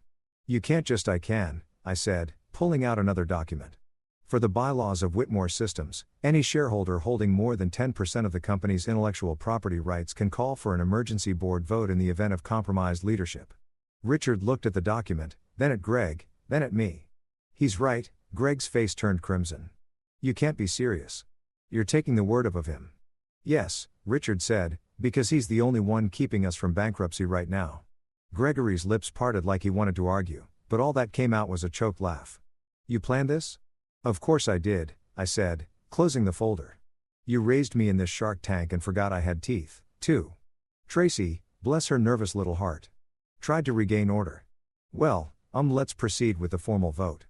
"You can't just I can," I said, pulling out another document. For the bylaws of Whitmore Systems, any shareholder holding more than 10% of the company's intellectual property rights can call for an emergency board vote in the event of compromised leadership. Richard looked at the document, then at Greg, then at me. "He's right." Greg's face turned crimson. "You can't be serious. You're taking the word of him." Yes, Richard said, because he's the only one keeping us from bankruptcy right now. Gregory's lips parted like he wanted to argue, but all that came out was a choked laugh. You planned this? Of course I did, I said, closing the folder. You raised me in this shark tank and forgot I had teeth, too. Tracy, bless her nervous little heart, tried to regain order. Well, let's proceed with the formal vote.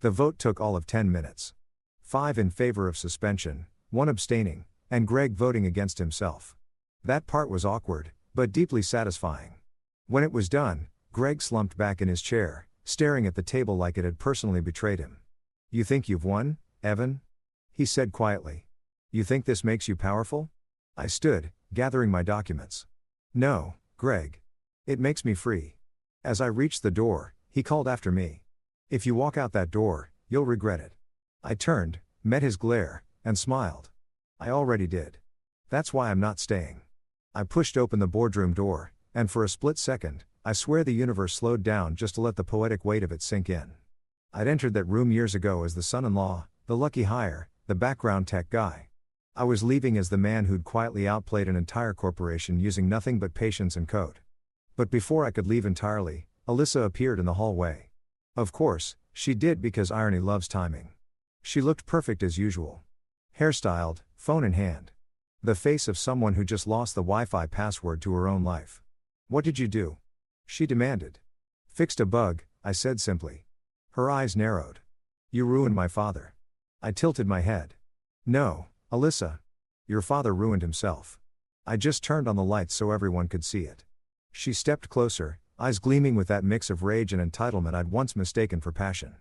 The vote took all of 10 minutes. 5 in favor of suspension, 1 abstaining, and Greg voting against himself. That part was awkward, but deeply satisfying. When it was done, Greg slumped back in his chair, staring at the table like it had personally betrayed him. You think you've won, Evan? He said quietly. You think this makes you powerful? I stood, gathering my documents. No, Greg. It makes me free. As I reached the door, he called after me. If you walk out that door, you'll regret it. I turned, met his glare, and smiled. I already did. That's why I'm not staying. I pushed open the boardroom door, and for a split second, I swear the universe slowed down just to let the poetic weight of it sink in. I'd entered that room years ago as the son-in-law, the lucky hire, the background tech guy. I was leaving as the man who'd quietly outplayed an entire corporation using nothing but patience and code. But before I could leave entirely, Alyssa appeared in the hallway. Of course, she did because irony loves timing. She looked perfect as usual. Hairstyled, phone in hand. The face of someone who just lost the Wi-Fi password to her own life. What did you do? She demanded. Fixed a bug, I said simply. Her eyes narrowed. You ruined my father. I tilted my head. No, Alyssa. Your father ruined himself. I just turned on the lights so everyone could see it. She stepped closer, eyes gleaming with that mix of rage and entitlement I'd once mistaken for passion.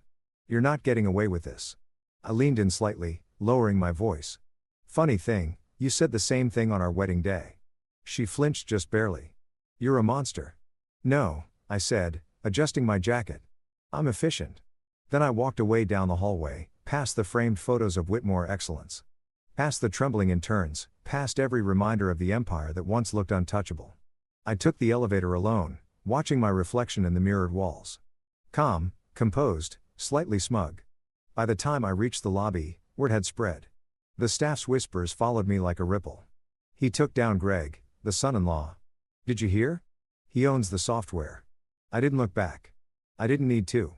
You're not getting away with this. I leaned in slightly, lowering my voice. Funny thing, you said the same thing on our wedding day. She flinched just barely. You're a monster. No, I said, adjusting my jacket. I'm efficient. Then I walked away down the hallway, past the framed photos of Whitmore excellence. Past the trembling interns, past every reminder of the empire that once looked untouchable. I took the elevator alone, watching my reflection in the mirrored walls. Calm, composed, slightly smug. By the time I reached the lobby, word had spread. The staff's whispers followed me like a ripple. He took down Greg, the son-in-law. Did you hear? He owns the software. I didn't look back. I didn't need to.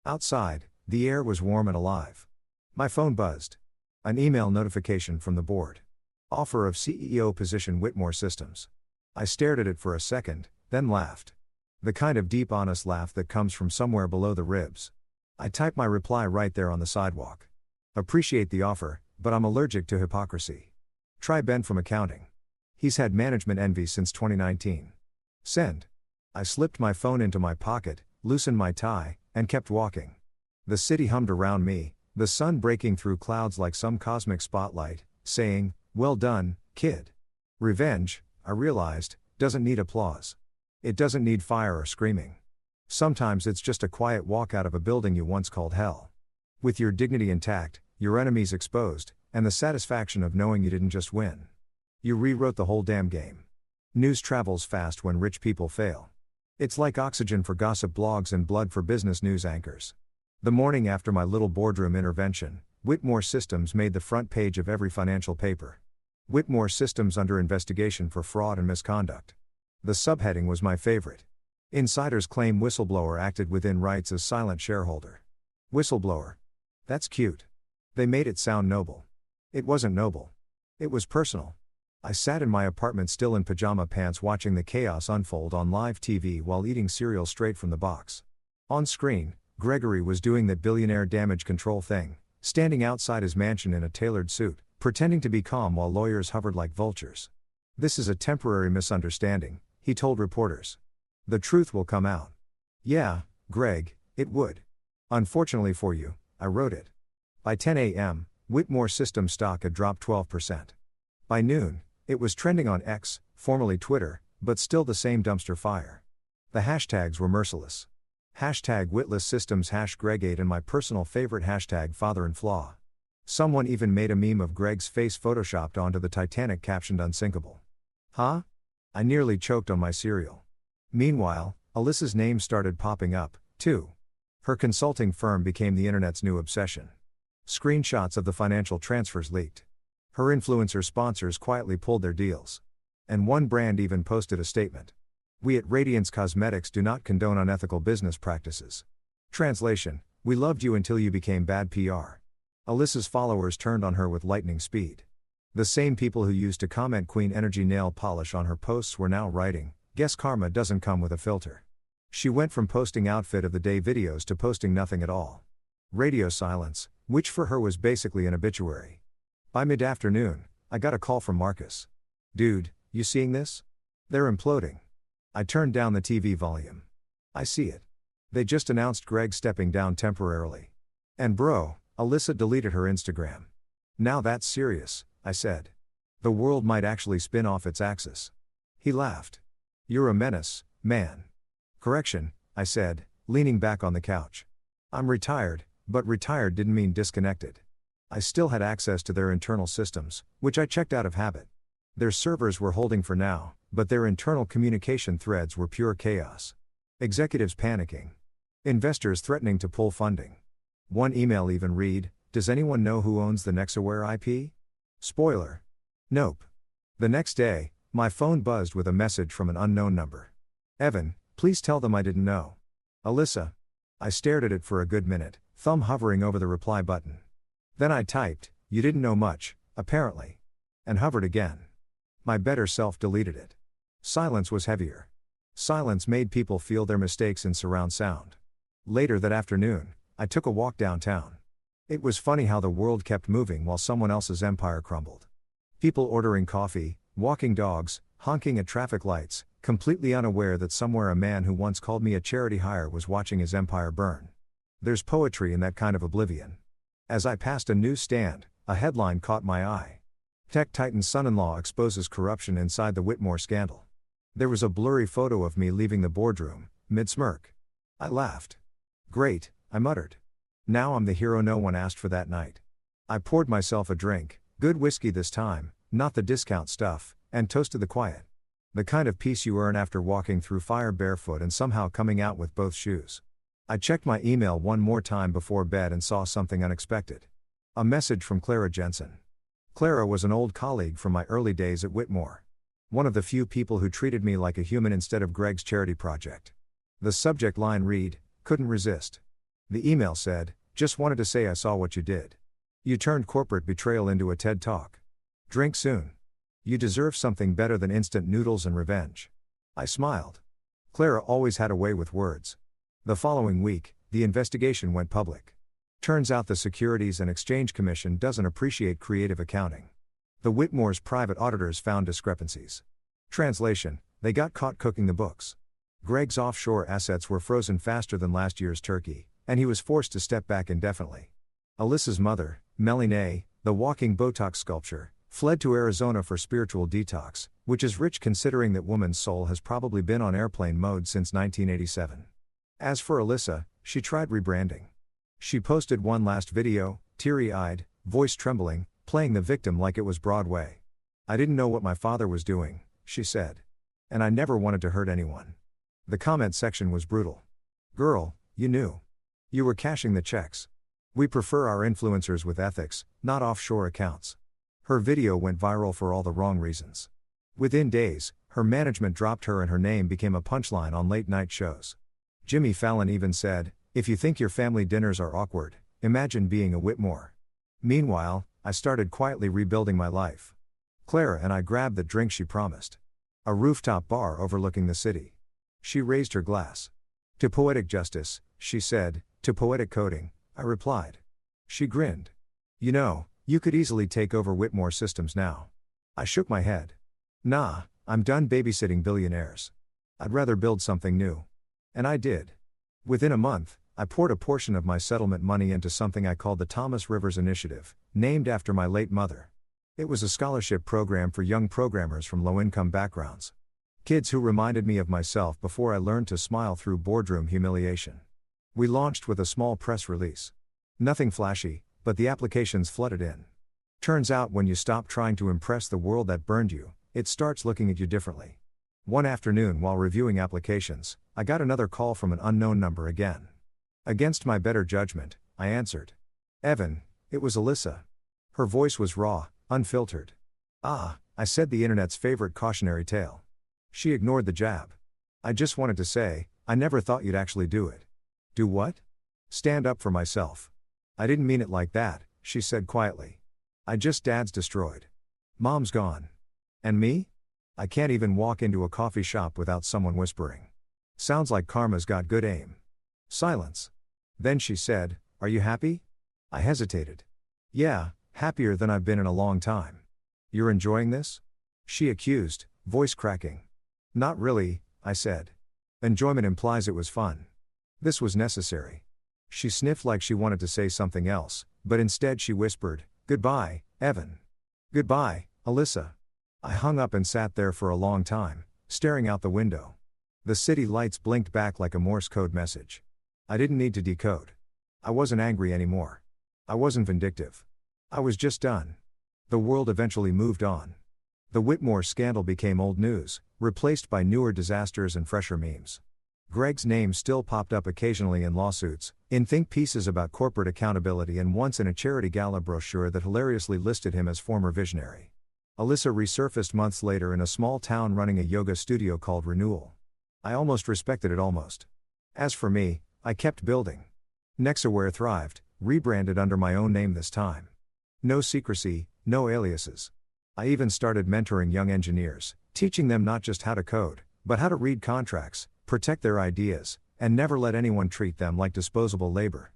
Outside, the air was warm and alive. My phone buzzed. An email notification from the board. Offer of CEO position Whitmore Systems. I stared at it for a second, then laughed. The kind of deep honest laugh that comes from somewhere below the ribs. I typed my reply right there on the sidewalk. Appreciate the offer, but I'm allergic to hypocrisy. Try Ben from accounting. He's had management envy since 2019. Send. I slipped my phone into my pocket, loosened my tie, and kept walking. The city hummed around me, the sun breaking through clouds like some cosmic spotlight, saying, well done, kid. Revenge, I realized, doesn't need applause. It doesn't need fire or screaming. Sometimes it's just a quiet walk out of a building you once called hell. With your dignity intact, your enemies exposed, and the satisfaction of knowing you didn't just win. You rewrote the whole damn game. News travels fast when rich people fail. It's like oxygen for gossip blogs and blood for business news anchors. The morning after my little boardroom intervention, Whitmore Systems made the front page of every financial paper. Whitmore Systems under investigation for fraud and misconduct. The subheading was my favorite. Insiders claim whistleblower acted within rights as silent shareholder. Whistleblower. That's cute. They made it sound noble. It wasn't noble. It was personal. I sat in my apartment still in pajama pants watching the chaos unfold on live TV while eating cereal straight from the box. On screen, Gregory was doing that billionaire damage control thing, standing outside his mansion in a tailored suit, pretending to be calm while lawyers hovered like vultures. This is a temporary misunderstanding, he told reporters. The truth will come out. Yeah, Greg, it would. Unfortunately for you, I wrote it. By 10 a.m., Whitmore Systems stock had dropped 12%. By noon, it was trending on X, formerly Twitter, but still the same dumpster fire. The hashtags were merciless. Hashtag Witless Systems #Gregate and my personal favorite hashtag Father and Flaw. Someone even made a meme of Greg's face photoshopped onto the Titanic captioned unsinkable. Huh? I nearly choked on my cereal. Meanwhile, Alyssa's name started popping up, too. Her consulting firm became the internet's new obsession. Screenshots of the financial transfers leaked. Her influencer sponsors quietly pulled their deals. And one brand even posted a statement. We at Radiance Cosmetics do not condone unethical business practices. Translation: we loved you until you became bad PR. Alyssa's followers turned on her with lightning speed. The same people who used to comment Queen Energy nail polish on her posts were now writing, guess karma doesn't come with a filter. She went from posting outfit of the day videos to posting nothing at all. Radio silence, which for her was basically an obituary. By mid-afternoon, I got a call from Marcus. Dude, you seeing this? They're imploding. I turned down the TV volume. I see it. They just announced Greg stepping down temporarily. And bro, Alyssa deleted her Instagram. Now that's serious, I said. The world might actually spin off its axis. He laughed. You're a menace, man. Correction, I said, leaning back on the couch. I'm retired, but retired didn't mean disconnected. I still had access to their internal systems, which I checked out of habit. Their servers were holding for now, but their internal communication threads were pure chaos. Executives panicking. Investors threatening to pull funding. One email even read, does anyone know who owns the Nexaware IP? Spoiler. Nope. The next day, my phone buzzed with a message from an unknown number. Evan, please tell them I didn't know. Alyssa. I stared at it for a good minute, thumb hovering over the reply button. Then I typed, you didn't know much, apparently. And hovered again. My better self deleted it. Silence was heavier. Silence made people feel their mistakes in surround sound. Later that afternoon, I took a walk downtown. It was funny how the world kept moving while someone else's empire crumbled. People ordering coffee, walking dogs, honking at traffic lights, completely unaware that somewhere a man who once called me a charity hire was watching his empire burn. There's poetry in that kind of oblivion. As I passed a newsstand, a headline caught my eye. Tech titan son-in-law exposes corruption inside the Whitmore scandal. There was a blurry photo of me leaving the boardroom, mid-smirk. I laughed. Great, I muttered. Now I'm the hero no one asked for that night. I poured myself a drink, good whiskey this time, not the discount stuff, and toasted the quiet. The kind of peace you earn after walking through fire barefoot and somehow coming out with both shoes. I checked my email one more time before bed and saw something unexpected. A message from Clara Jensen. Clara was an old colleague from my early days at Whitmore. One of the few people who treated me like a human instead of Greg's charity project. The subject line read, couldn't resist. The email said, just wanted to say I saw what you did. You turned corporate betrayal into a TED Talk. Drink soon. You deserve something better than instant noodles and revenge. I smiled. Clara always had a way with words. The following week, the investigation went public. Turns out the Securities and Exchange Commission doesn't appreciate creative accounting. The Whitmore's private auditors found discrepancies. Translation: they got caught cooking the books. Greg's offshore assets were frozen faster than last year's turkey, and he was forced to step back indefinitely. Alyssa's mother, Melanie, the walking Botox sculpture, fled to Arizona for spiritual detox, which is rich considering that woman's soul has probably been on airplane mode since 1987. As for Alyssa, she tried rebranding. She posted one last video, teary-eyed, voice trembling, playing the victim like it was Broadway. I didn't know what my father was doing, she said. And I never wanted to hurt anyone. The comment section was brutal. Girl, you knew. You were cashing the checks. We prefer our influencers with ethics, not offshore accounts. Her video went viral for all the wrong reasons. Within days, her management dropped her and her name became a punchline on late-night shows. Jimmy Fallon even said, if you think your family dinners are awkward, imagine being a Whitmore. Meanwhile, I started quietly rebuilding my life. Clara and I grabbed the drink she promised. A rooftop bar overlooking the city. She raised her glass. To poetic justice, she said. To poetic coding, I replied. She grinned. You know, you could easily take over Whitmore Systems now. I shook my head. Nah, I'm done babysitting billionaires. I'd rather build something new. And I did. Within a month, I poured a portion of my settlement money into something I called the Thomas Rivers Initiative, named after my late mother. It was a scholarship program for young programmers from low-income backgrounds. Kids who reminded me of myself before I learned to smile through boardroom humiliation. We launched with a small press release. Nothing flashy, but the applications flooded in. Turns out when you stop trying to impress the world that burned you, it starts looking at you differently. One afternoon while reviewing applications, I got another call from an unknown number again. Against my better judgment, I answered. Evan, it was Alyssa. Her voice was raw, Unfiltered. Ah, I said the internet's favorite cautionary tale. She ignored the jab. I just wanted to say, I never thought you'd actually do it. Do what? Stand up for myself. I didn't mean it like that, she said quietly. Dad's destroyed. Mom's gone. And me? I can't even walk into a coffee shop without someone whispering. Sounds like karma's got good aim. Silence. Then she said, are you happy? I hesitated. Yeah, happier than I've been in a long time. You're enjoying this? She accused, voice cracking. Not really, I said. Enjoyment implies it was fun. This was necessary. She sniffed like she wanted to say something else, but instead she whispered, goodbye, Evan. Goodbye, Alyssa. I hung up and sat there for a long time, staring out the window. The city lights blinked back like a Morse code message. I didn't need to decode. I wasn't angry anymore. I wasn't vindictive. I was just done. The world eventually moved on. The Whitmore scandal became old news, replaced by newer disasters and fresher memes. Greg's name still popped up occasionally in lawsuits, in think pieces about corporate accountability, and once in a charity gala brochure that hilariously listed him as former visionary. Alyssa resurfaced months later in a small town running a yoga studio called Renewal. I almost respected it almost. As for me, I kept building. Nexaware thrived, rebranded under my own name this time. No secrecy, no aliases. I even started mentoring young engineers, teaching them not just how to code, but how to read contracts, protect their ideas, and never let anyone treat them like disposable labor.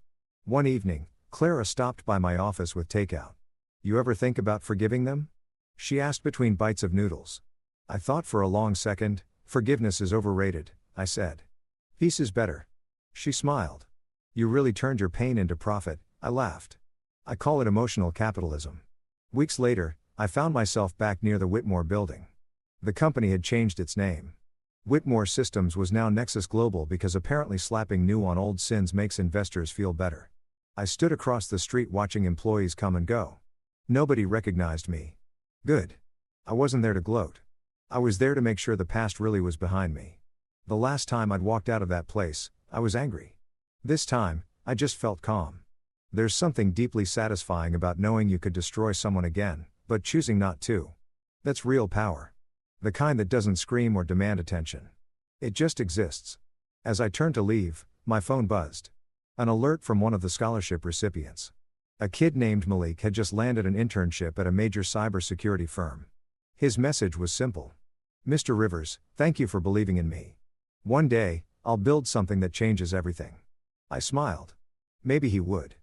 One evening, Clara stopped by my office with takeout. You ever think about forgiving them? She asked between bites of noodles. I thought for a long second. Forgiveness is overrated, I said. Peace is better. She smiled. You really turned your pain into profit, I laughed. I call it emotional capitalism. Weeks later, I found myself back near the Whitmore building. The company had changed its name. Whitmore Systems was now Nexus Global because apparently slapping new on old sins makes investors feel better. I stood across the street watching employees come and go. Nobody recognized me. Good. I wasn't there to gloat. I was there to make sure the past really was behind me. The last time I'd walked out of that place, I was angry. This time, I just felt calm. There's something deeply satisfying about knowing you could destroy someone again, but choosing not to. That's real power. The kind that doesn't scream or demand attention. It just exists. As I turned to leave, my phone buzzed. An alert from one of the scholarship recipients. A kid named Malik had just landed an internship at a major cybersecurity firm. His message was simple. Mr. Rivers, thank you for believing in me. One day, I'll build something that changes everything. I smiled. Maybe he would.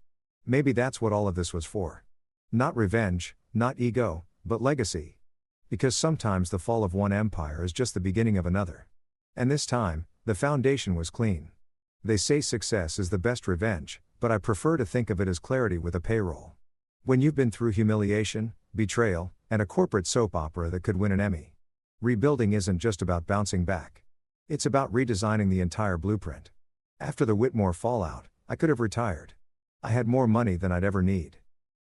Maybe that's what all of this was for. Not revenge, not ego, but legacy. Because sometimes the fall of one empire is just the beginning of another. And this time, the foundation was clean. They say success is the best revenge, but I prefer to think of it as clarity with a payroll. When you've been through humiliation, betrayal, and a corporate soap opera that could win an Emmy. Rebuilding isn't just about bouncing back. It's about redesigning the entire blueprint. After the Whitmore fallout, I could have retired. I had more money than I'd ever need.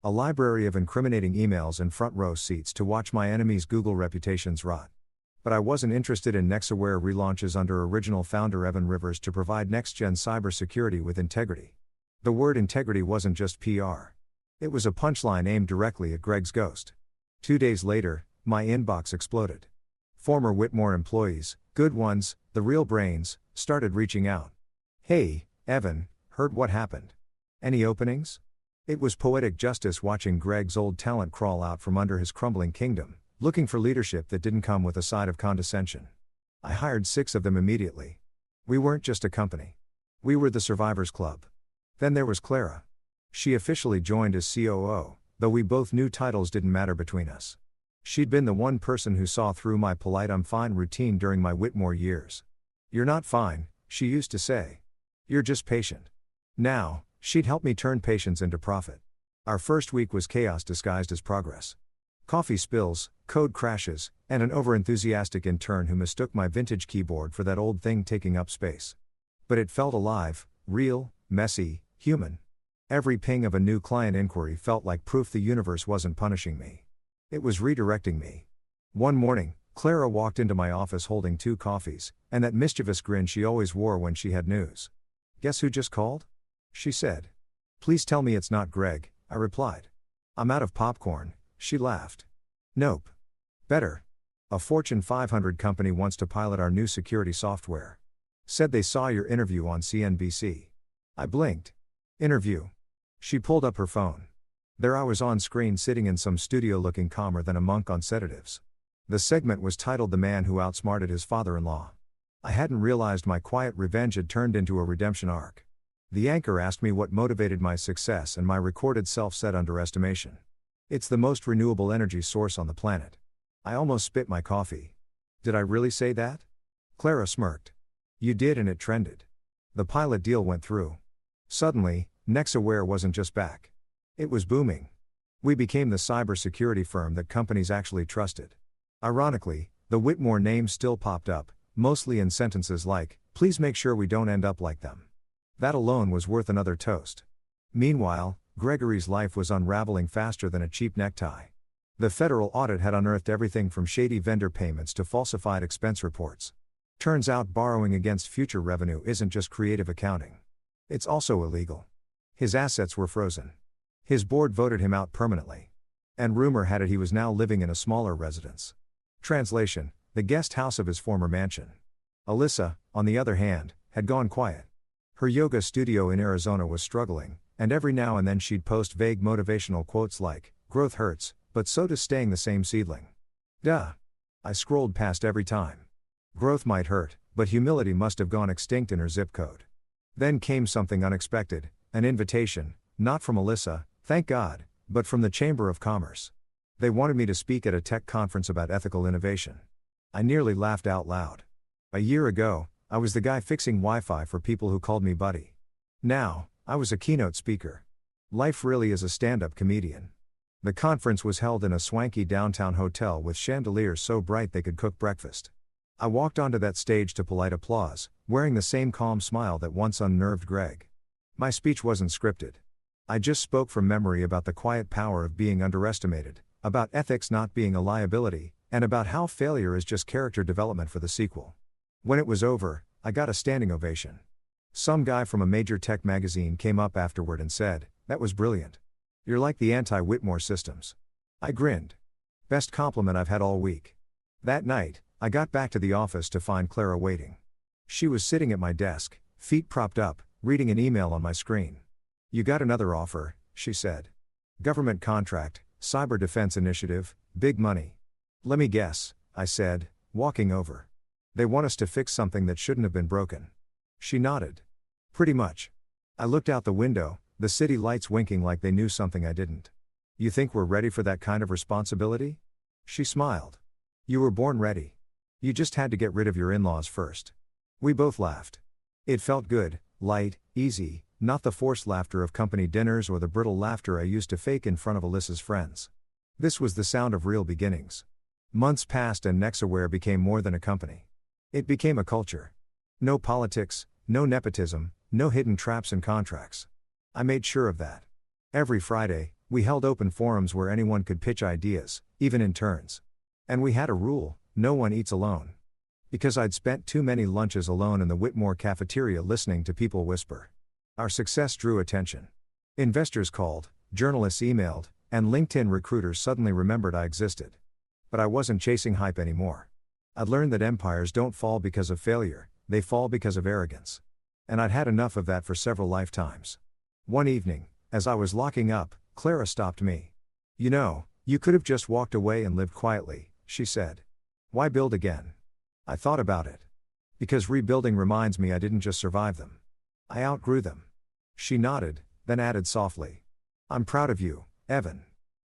A library of incriminating emails and front row seats to watch my enemies' Google reputations rot. But I wasn't interested in Nexaware relaunches under original founder Evan Rivers to provide next-gen cybersecurity with integrity. The word integrity wasn't just PR. It was a punchline aimed directly at Greg's ghost. 2 days later, my inbox exploded. Former Whitmore employees, good ones, the real brains, started reaching out. Hey, Evan, heard what happened? Any openings? It was poetic justice watching Greg's old talent crawl out from under his crumbling kingdom, looking for leadership that didn't come with a side of condescension. I hired 6 of them immediately. We weren't just a company. We were the Survivors Club. Then there was Clara. She officially joined as COO, though we both knew titles didn't matter between us. She'd been the one person who saw through my polite "I'm fine" routine during my Whitmore years. You're not fine, she used to say. You're just patient. Now, she'd help me turn patience into profit. Our first week was chaos disguised as progress. Coffee spills, code crashes, and an overenthusiastic intern who mistook my vintage keyboard for that old thing taking up space. But it felt alive, real, messy, human. Every ping of a new client inquiry felt like proof the universe wasn't punishing me. It was redirecting me. One morning, Clara walked into my office holding 2 coffees, and that mischievous grin she always wore when she had news. Guess who just called? She said. Please tell me it's not Greg, I replied. I'm out of popcorn, she laughed. Nope. Better. A Fortune 500 company wants to pilot our new security software. Said they saw your interview on CNBC. I blinked. Interview. She pulled up her phone. There I was on screen sitting in some studio looking calmer than a monk on sedatives. The segment was titled The Man Who Outsmarted His Father-in-Law. I hadn't realized my quiet revenge had turned into a redemption arc. The anchor asked me what motivated my success, and my recorded self said underestimation. It's the most renewable energy source on the planet. I almost spit my coffee. Did I really say that? Clara smirked. You did, and it trended. The pilot deal went through. Suddenly, Nexaware wasn't just back. It was booming. We became the cybersecurity firm that companies actually trusted. Ironically, the Whitmore name still popped up, mostly in sentences like, "Please make sure we don't end up like them." That alone was worth another toast. Meanwhile, Gregory's life was unraveling faster than a cheap necktie. The federal audit had unearthed everything from shady vendor payments to falsified expense reports. Turns out borrowing against future revenue isn't just creative accounting. It's also illegal. His assets were frozen. His board voted him out permanently. And rumor had it he was now living in a smaller residence. Translation: the guest house of his former mansion. Alyssa, on the other hand, had gone quiet. Her yoga studio in Arizona was struggling, and every now and then she'd post vague motivational quotes like, "Growth hurts, but so does staying the same seedling." Duh. I scrolled past every time. Growth might hurt, but humility must have gone extinct in her zip code. Then came something unexpected, an invitation, not from Alyssa, thank God, but from the Chamber of Commerce. They wanted me to speak at a tech conference about ethical innovation. I nearly laughed out loud. A year ago, I was the guy fixing Wi-Fi for people who called me buddy. Now, I was a keynote speaker. Life really is a stand-up comedian. The conference was held in a swanky downtown hotel with chandeliers so bright they could cook breakfast. I walked onto that stage to polite applause, wearing the same calm smile that once unnerved Greg. My speech wasn't scripted. I just spoke from memory about the quiet power of being underestimated, about ethics not being a liability, and about how failure is just character development for the sequel. When it was over, I got a standing ovation. Some guy from a major tech magazine came up afterward and said, "That was brilliant. You're like the anti-Whitmore systems." I grinned. Best compliment I've had all week. That night, I got back to the office to find Clara waiting. She was sitting at my desk, feet propped up, reading an email on my screen. "You got another offer," she said. "Government contract, cyber defense initiative, big money." "Let me guess," I said, walking over. "They want us to fix something that shouldn't have been broken." She nodded. "Pretty much." I looked out the window, the city lights winking like they knew something I didn't. "You think we're ready for that kind of responsibility?" She smiled. "You were born ready. You just had to get rid of your in-laws first." We both laughed. It felt good, light, easy, not the forced laughter of company dinners or the brittle laughter I used to fake in front of Alyssa's friends. This was the sound of real beginnings. Months passed and Nexaware became more than a company. It became a culture. No politics, no nepotism, no hidden traps and contracts. I made sure of that. Every Friday, we held open forums where anyone could pitch ideas, even interns. And we had a rule: no one eats alone. Because I'd spent too many lunches alone in the Whitmore cafeteria listening to people whisper. Our success drew attention. Investors called, journalists emailed, and LinkedIn recruiters suddenly remembered I existed. But I wasn't chasing hype anymore. I'd learned that empires don't fall because of failure, they fall because of arrogance. And I'd had enough of that for several lifetimes. One evening, as I was locking up, Clara stopped me. "You know, you could have just walked away and lived quietly," she said. "Why build again?" I thought about it. Because rebuilding reminds me I didn't just survive them. I outgrew them. She nodded, then added softly, "I'm proud of you, Evan."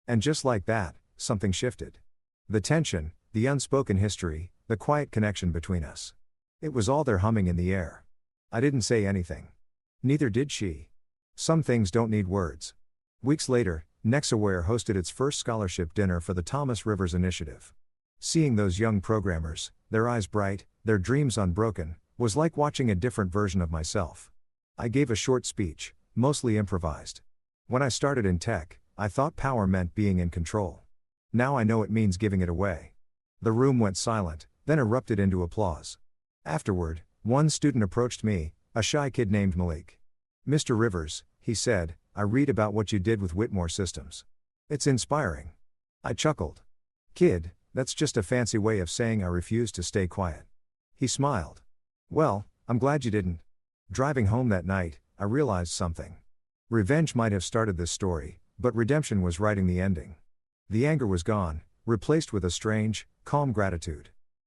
And just like that, something shifted. The tension, the unspoken history, the quiet connection between us. It was all there humming in the air. I didn't say anything. Neither did she. Some things don't need words. Weeks later, Nexaware hosted its first scholarship dinner for the Thomas Rivers Initiative. Seeing those young programmers, their eyes bright, their dreams unbroken, was like watching a different version of myself. I gave a short speech, mostly improvised. When I started in tech, I thought power meant being in control. Now I know it means giving it away. The room went silent, then erupted into applause. Afterward, one student approached me, a shy kid named Malik. "Mr. Rivers," he said, "I read about what you did with Whitmore Systems. It's inspiring." I chuckled. Kid, that's just a fancy way of saying I refuse to stay quiet. He smiled. Well, I'm glad you didn't. Driving home that night, I realized something. Revenge might have started this story, but redemption was writing the ending. The anger was gone, replaced with a strange, calm gratitude.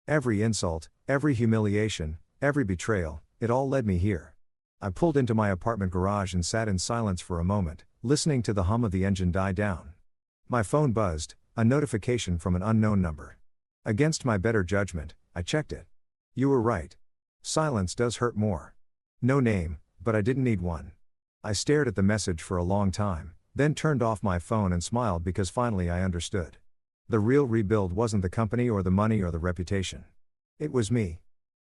Every insult, every humiliation, every betrayal, it all led me here. I pulled into my apartment garage and sat in silence for a moment, listening to the hum of the engine die down. My phone buzzed, a notification from an unknown number. Against my better judgment, I checked it. You were right. Silence does hurt more. No name, but I didn't need one. I stared at the message for a long time, then turned off my phone and smiled because finally I understood. The real rebuild wasn't the company or the money or the reputation. It was me.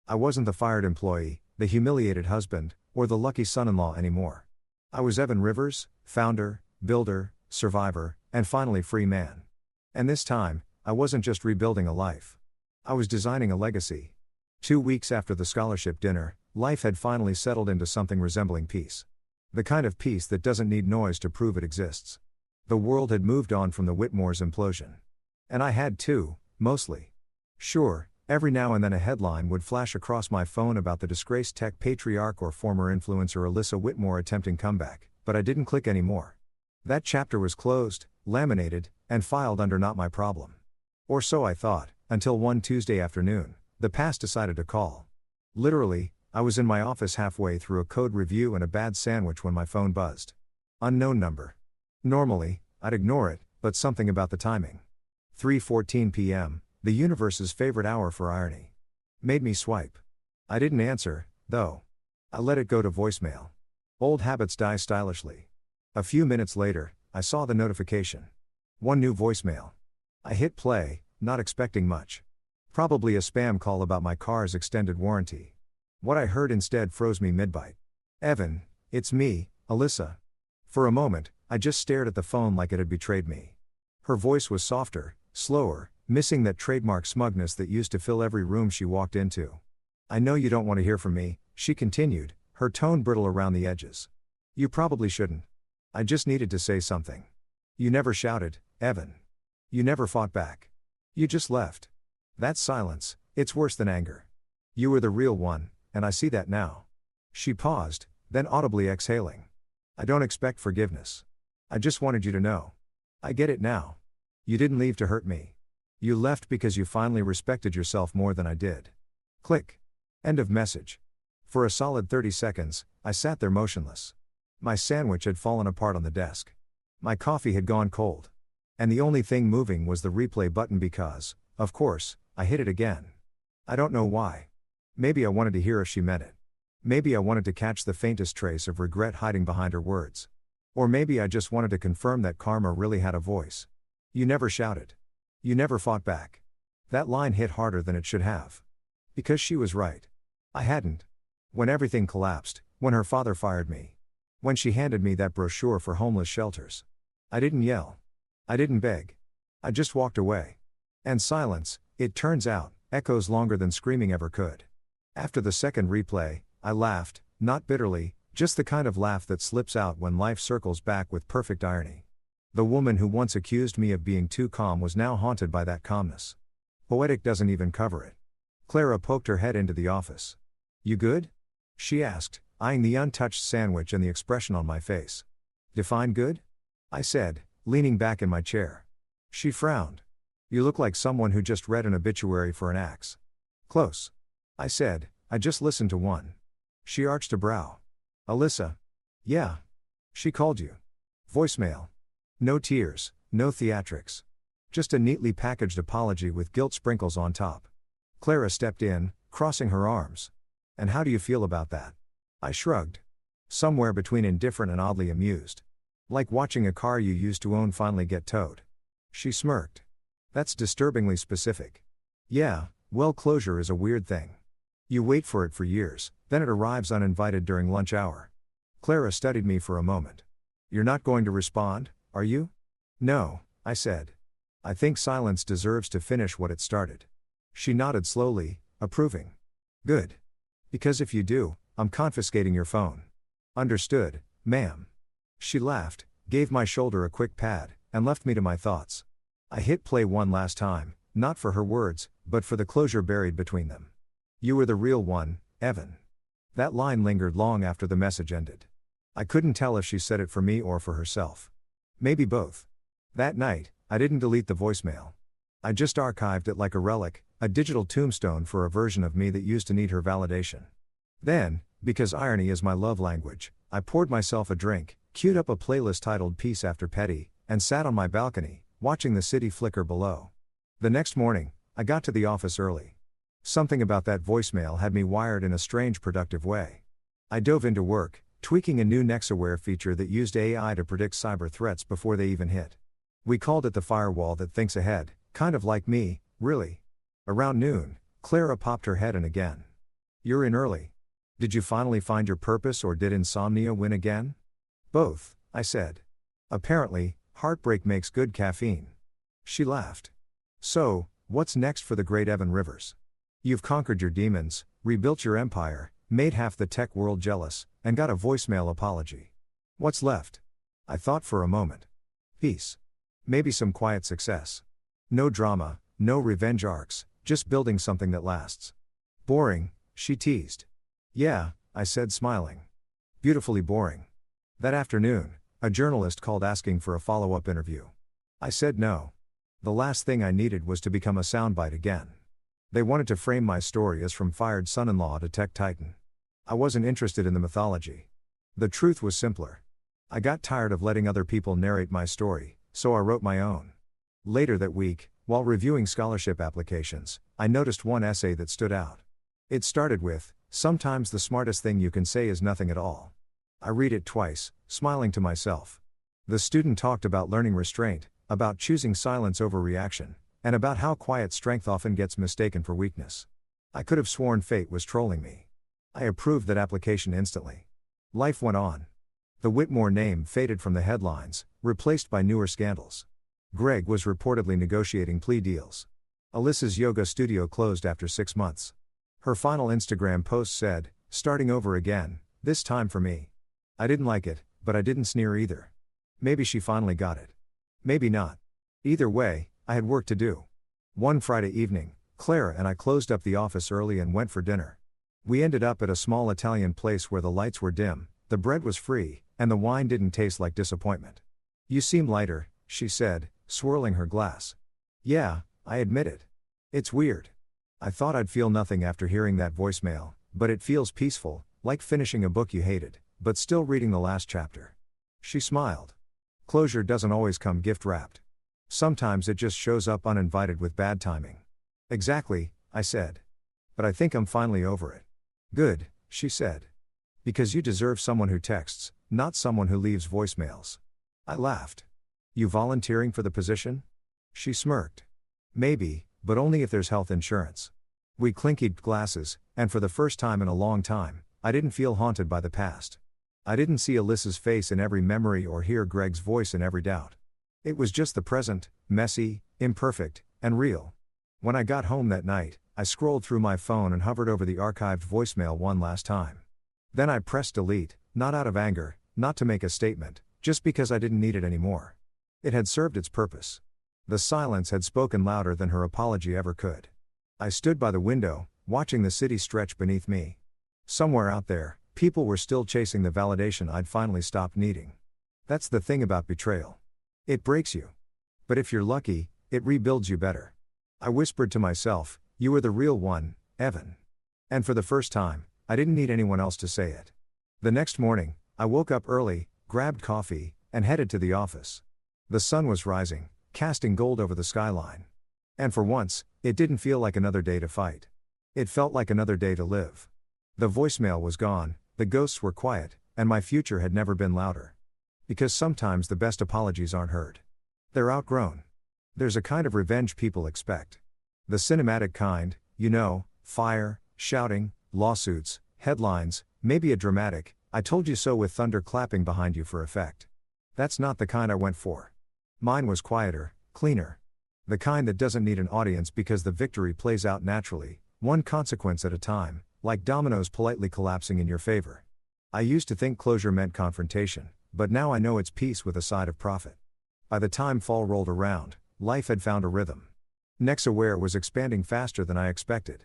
I wasn't the fired employee, the humiliated husband, or the lucky son-in-law anymore. I was Evan Rivers, founder, builder, survivor, and finally free man. And this time, I wasn't just rebuilding a life. I was designing a legacy. 2 weeks after the scholarship dinner, life had finally settled into something resembling peace. The kind of peace that doesn't need noise to prove it exists. The world had moved on from the Whitmore's implosion. And I had too, mostly. Sure, every now and then a headline would flash across my phone about the disgraced tech patriarch or former influencer Alyssa Whitmore attempting comeback, but I didn't click anymore. That chapter was closed, laminated, and filed under not my problem. Or so I thought, until one Tuesday afternoon, the past decided to call. Literally, I was in my office halfway through a code review and a bad sandwich when my phone buzzed. Unknown number. Normally, I'd ignore it, but something about the timing. 3:14 p.m., the universe's favorite hour for irony, made me swipe. I didn't answer, though. I let it go to voicemail. Old habits die stylishly. A few minutes later, I saw the notification. One new voicemail. I hit play, not expecting much. Probably a spam call about my car's extended warranty. What I heard instead froze me mid-bite. Evan, it's me, Alyssa. For a moment, I just stared at the phone like it had betrayed me. Her voice was softer, slower, missing that trademark smugness that used to fill every room she walked into. I know you don't want to hear from me, she continued, her tone brittle around the edges. You probably shouldn't. I just needed to say something. You never shouted, Evan. You never fought back. You just left. That silence, it's worse than anger. You were the real one, and I see that now. She paused, then audibly exhaling. I don't expect forgiveness. I just wanted you to know. I get it now. You didn't leave to hurt me. You left because you finally respected yourself more than I did. Click. End of message. For a solid 30 seconds, I sat there motionless. My sandwich had fallen apart on the desk. My coffee had gone cold. And the only thing moving was the replay button because, of course, I hit it again. I don't know why. Maybe I wanted to hear if she meant it. Maybe I wanted to catch the faintest trace of regret hiding behind her words. Or maybe I just wanted to confirm that karma really had a voice. You never shouted. You never fought back. That line hit harder than it should have. Because she was right. I hadn't. When everything collapsed, when her father fired me. When she handed me that brochure for homeless shelters. I didn't yell. I didn't beg. I just walked away. And silence, it turns out, echoes longer than screaming ever could. After the second replay, I laughed, not bitterly, just the kind of laugh that slips out when life circles back with perfect irony. The woman who once accused me of being too calm was now haunted by that calmness. Poetic doesn't even cover it. Clara poked her head into the office. You good? She asked, eyeing the untouched sandwich and the expression on my face. Define good? I said, leaning back in my chair. She frowned. You look like someone who just read an obituary for an axe. Close. I said, I just listened to one. She arched a brow. Alyssa. Yeah. She called you. Voicemail. No tears, no theatrics. Just a neatly packaged apology with guilt sprinkles on top. Clara stepped in, crossing her arms. And how do you feel about that? I shrugged. Somewhere between indifferent and oddly amused. Like watching a car you used to own finally get towed. She smirked. That's disturbingly specific. Yeah, well, closure is a weird thing. You wait for it for years, then it arrives uninvited during lunch hour. Clara studied me for a moment. You're not going to respond, are you? No, I said. I think silence deserves to finish what it started. She nodded slowly, approving. Good. Because if you do, I'm confiscating your phone. Understood, ma'am. She laughed, gave my shoulder a quick pat, and left me to my thoughts. I hit play one last time, not for her words, but for the closure buried between them. You were the real one, Evan. That line lingered long after the message ended. I couldn't tell if she said it for me or for herself. Maybe both. That night, I didn't delete the voicemail. I just archived it like a relic, a digital tombstone for a version of me that used to need her validation. Then, because irony is my love language, I poured myself a drink, queued up a playlist titled Peace After Petty, and sat on my balcony, watching the city flicker below. The next morning, I got to the office early. Something about that voicemail had me wired in a strange productive way. I dove into work, tweaking a new Nexaware feature that used AI to predict cyber threats before they even hit. We called it the firewall that thinks ahead, kind of like me, really. Around noon, Clara popped her head in again. You're in early. Did you finally find your purpose or did insomnia win again? Both, I said. Apparently, heartbreak makes good caffeine. She laughed. So, what's next for the great Evan Rivers? You've conquered your demons, rebuilt your empire, made half the tech world jealous, and got a voicemail apology. What's left? I thought for a moment. Peace. Maybe some quiet success. No drama, no revenge arcs, just building something that lasts. Boring, she teased. Yeah, I said smiling. Beautifully boring. That afternoon, a journalist called asking for a follow-up interview. I said no. The last thing I needed was to become a soundbite again. They wanted to frame my story as from fired son-in-law to tech titan. I wasn't interested in the mythology. The truth was simpler. I got tired of letting other people narrate my story, so I wrote my own. Later that week, while reviewing scholarship applications, I noticed one essay that stood out. It started with, "Sometimes the smartest thing you can say is nothing at all." I read it twice, smiling to myself. The student talked about learning restraint, about choosing silence over reaction, and about how quiet strength often gets mistaken for weakness. I could have sworn fate was trolling me. I approved that application instantly. Life went on. The Whitmore name faded from the headlines, replaced by newer scandals. Greg was reportedly negotiating plea deals. Alyssa's yoga studio closed after 6 months. Her final Instagram post said, "Starting over again, this time for me." I didn't like it, but I didn't sneer either. Maybe she finally got it. Maybe not. Either way, I had work to do. One Friday evening, Clara and I closed up the office early and went for dinner. We ended up at a small Italian place where the lights were dim, the bread was free, and the wine didn't taste like disappointment. "You seem lighter," she said, swirling her glass. "Yeah, I admit it. It's weird. I thought I'd feel nothing after hearing that voicemail, but it feels peaceful, like finishing a book you hated, but still reading the last chapter." She smiled. Closure doesn't always come gift-wrapped. Sometimes it just shows up uninvited with bad timing. "Exactly," I said. "But I think I'm finally over it." "Good," she said. "Because you deserve someone who texts, not someone who leaves voicemails." I laughed. "You volunteering for the position?" She smirked. "Maybe, but only if there's health insurance." We clinkied glasses, and for the first time in a long time, I didn't feel haunted by the past. I didn't see Alyssa's face in every memory or hear Greg's voice in every doubt. It was just the present, messy, imperfect, and real. When I got home that night, I scrolled through my phone and hovered over the archived voicemail one last time. Then I pressed delete, not out of anger, not to make a statement, just because I didn't need it anymore. It had served its purpose. The silence had spoken louder than her apology ever could. I stood by the window, watching the city stretch beneath me. Somewhere out there, people were still chasing the validation I'd finally stopped needing. That's the thing about betrayal. It breaks you. But if you're lucky, it rebuilds you better. I whispered to myself, "You were the real one, Evan." And for the first time, I didn't need anyone else to say it. The next morning, I woke up early, grabbed coffee, and headed to the office. The sun was rising, casting gold over the skyline. And for once, it didn't feel like another day to fight. It felt like another day to live. The voicemail was gone, the ghosts were quiet, and my future had never been louder. Because sometimes the best apologies aren't heard. They're outgrown. There's a kind of revenge people expect. The cinematic kind, you know, fire, shouting, lawsuits, headlines, maybe a dramatic, "I told you so" with thunder clapping behind you for effect. That's not the kind I went for. Mine was quieter, cleaner. The kind that doesn't need an audience because the victory plays out naturally, one consequence at a time, like dominoes politely collapsing in your favor. I used to think closure meant confrontation, but now I know it's peace with a side of profit. By the time fall rolled around, life had found a rhythm. Nexaware was expanding faster than I expected.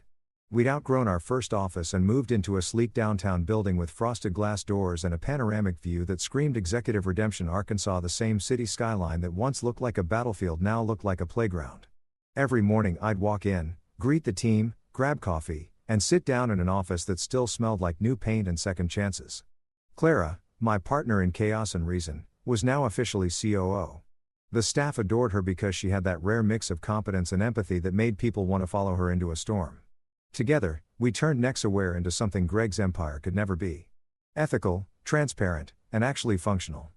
We'd outgrown our first office and moved into a sleek downtown building with frosted glass doors and a panoramic view that screamed Executive Redemption, Arkansas. The same city skyline that once looked like a battlefield now looked like a playground. Every morning I'd walk in, greet the team, grab coffee, and sit down in an office that still smelled like new paint and second chances. Clara, my partner in Chaos and Reason, was now officially COO. The staff adored her because she had that rare mix of competence and empathy that made people want to follow her into a storm. Together, we turned Nexaware into something Greg's empire could never be. Ethical, transparent, and actually functional.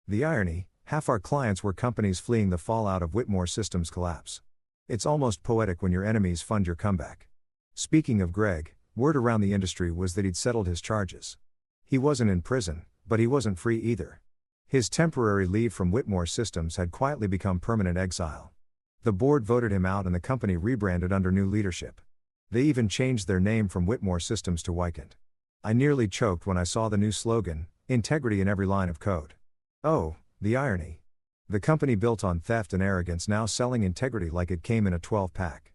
The irony, half our clients were companies fleeing the fallout of Whitmore Systems' collapse. It's almost poetic when your enemies fund your comeback. Speaking of Greg, word around the industry was that he'd settled his charges. He wasn't in prison, but he wasn't free either. His temporary leave from Whitmore Systems had quietly become permanent exile. The board voted him out and the company rebranded under new leadership. They even changed their name from Whitmore Systems to Weichant. I nearly choked when I saw the new slogan, integrity in every line of code. Oh, the irony. The company built on theft and arrogance now selling integrity like it came in a 12-pack.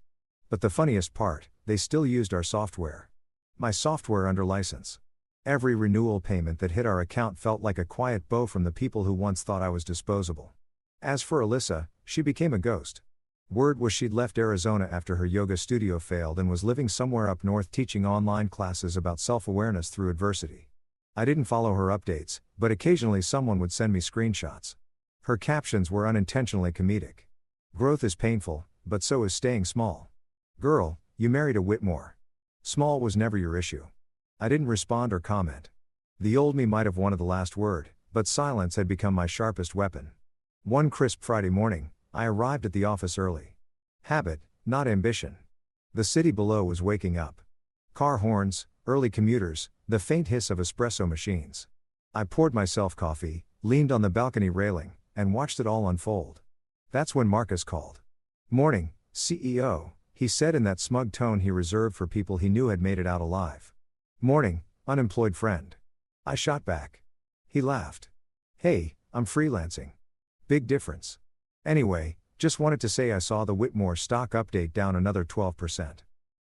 But the funniest part, they still used our software. My software under license. Every renewal payment that hit our account felt like a quiet blow from the people who once thought I was disposable. As for Alyssa, she became a ghost. Word was she'd left Arizona after her yoga studio failed and was living somewhere up north teaching online classes about self-awareness through adversity. I didn't follow her updates, but occasionally someone would send me screenshots. Her captions were unintentionally comedic. Growth is painful, but so is staying small. Girl, you married a Whitmore. Small was never your issue. I didn't respond or comment. The old me might have wanted the last word, but silence had become my sharpest weapon. One crisp Friday morning, I arrived at the office early. Habit, not ambition. The city below was waking up. Car horns, early commuters, the faint hiss of espresso machines. I poured myself coffee, leaned on the balcony railing, and watched it all unfold. That's when Marcus called. "Morning, CEO," he said in that smug tone he reserved for people he knew had made it out alive. "Morning, unemployed friend." I shot back. He laughed. "Hey, I'm freelancing." Big difference. Anyway, just wanted to say I saw the Whitmore stock update down another 12%.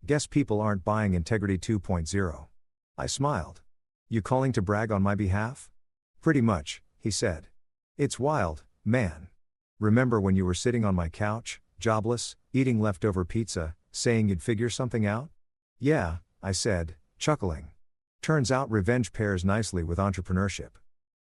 Guess people aren't buying Integrity 2.0. I smiled. "You calling to brag on my behalf?" "Pretty much," he said. "It's wild, man. Remember when you were sitting on my couch, jobless, eating leftover pizza, saying you'd figure something out?" "Yeah," I said, chuckling. "Turns out revenge pairs nicely with entrepreneurship."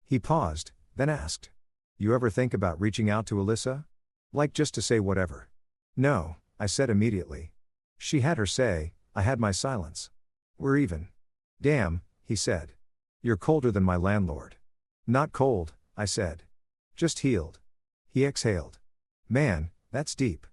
He paused, then asked, "You ever think about reaching out to Alyssa? Like just to say whatever?" "No," I said immediately. She had her say, I had my silence. "We're even." "Damn," he said. "You're colder than my landlord." "Not cold," I said. "Just healed." He exhaled. "Man, that's deep.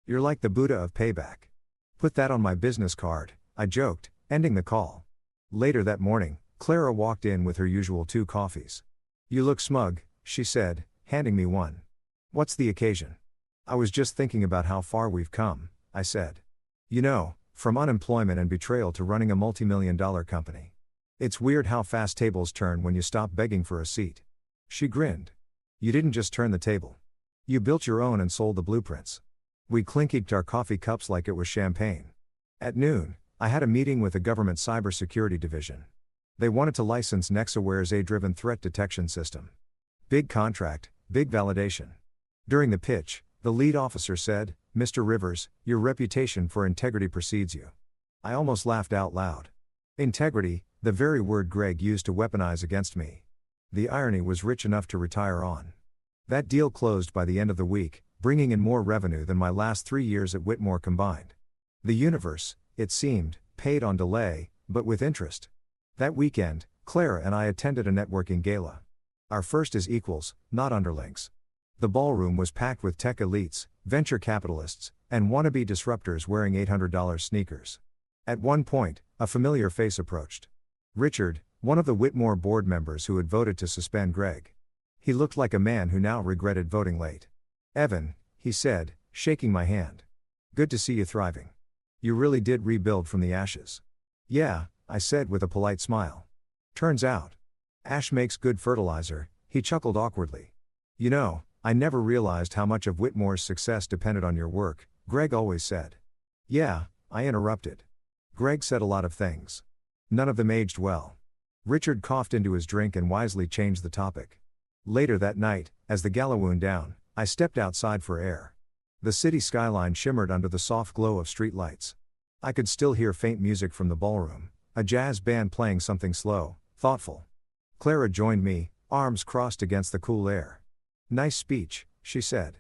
You're like the Buddha of payback. Put that on my business card," I joked, ending the call. Later that morning, Clara walked in with her usual 2 coffees. "You look smug," she said, handing me one. "What's the occasion?" "I was just thinking about how far we've come," I said. "You know, from unemployment and betrayal to running a multi-million-dollar company. It's weird how fast tables turn when you stop begging for a seat." She grinned. "You didn't just turn the table. You built your own and sold the blueprints." We clinkied our coffee cups like it was champagne. At noon, I had a meeting with the government cybersecurity division. They wanted to license Nexaware's AI-driven threat detection system. Big contract, big validation. During the pitch, the lead officer said, "Mr. Rivers, your reputation for integrity precedes you." I almost laughed out loud. Integrity, the very word Greg used to weaponize against me. The irony was rich enough to retire on. That deal closed by the end of the week, bringing in more revenue than my last 3 years at Whitmore combined. The universe, it seemed, paid on delay, but with interest. That weekend, Clara and I attended a networking gala. Our first as equals, not underlings. The ballroom was packed with tech elites, venture capitalists, and wannabe disruptors wearing $800 sneakers. At one point, a familiar face approached. Richard, one of the Whitmore board members who had voted to suspend Greg. He looked like a man who now regretted voting late. "Evan," he said, shaking my hand. "Good to see you thriving. You really did rebuild from the ashes." "Yeah," I said with a polite smile. "Turns out. Ash makes good fertilizer," he chuckled awkwardly. "You know, I never realized how much of Whitmore's success depended on your work, Greg always said. Yeah, I interrupted. Greg said a lot of things. None of them aged well. Richard coughed into his drink and wisely changed the topic. Later that night, as the gala wound down, I stepped outside for air. The city skyline shimmered under the soft glow of street lights. I could still hear faint music from the ballroom, a jazz band playing something slow, thoughtful. Clara joined me, arms crossed against the cool air. Nice speech, she said.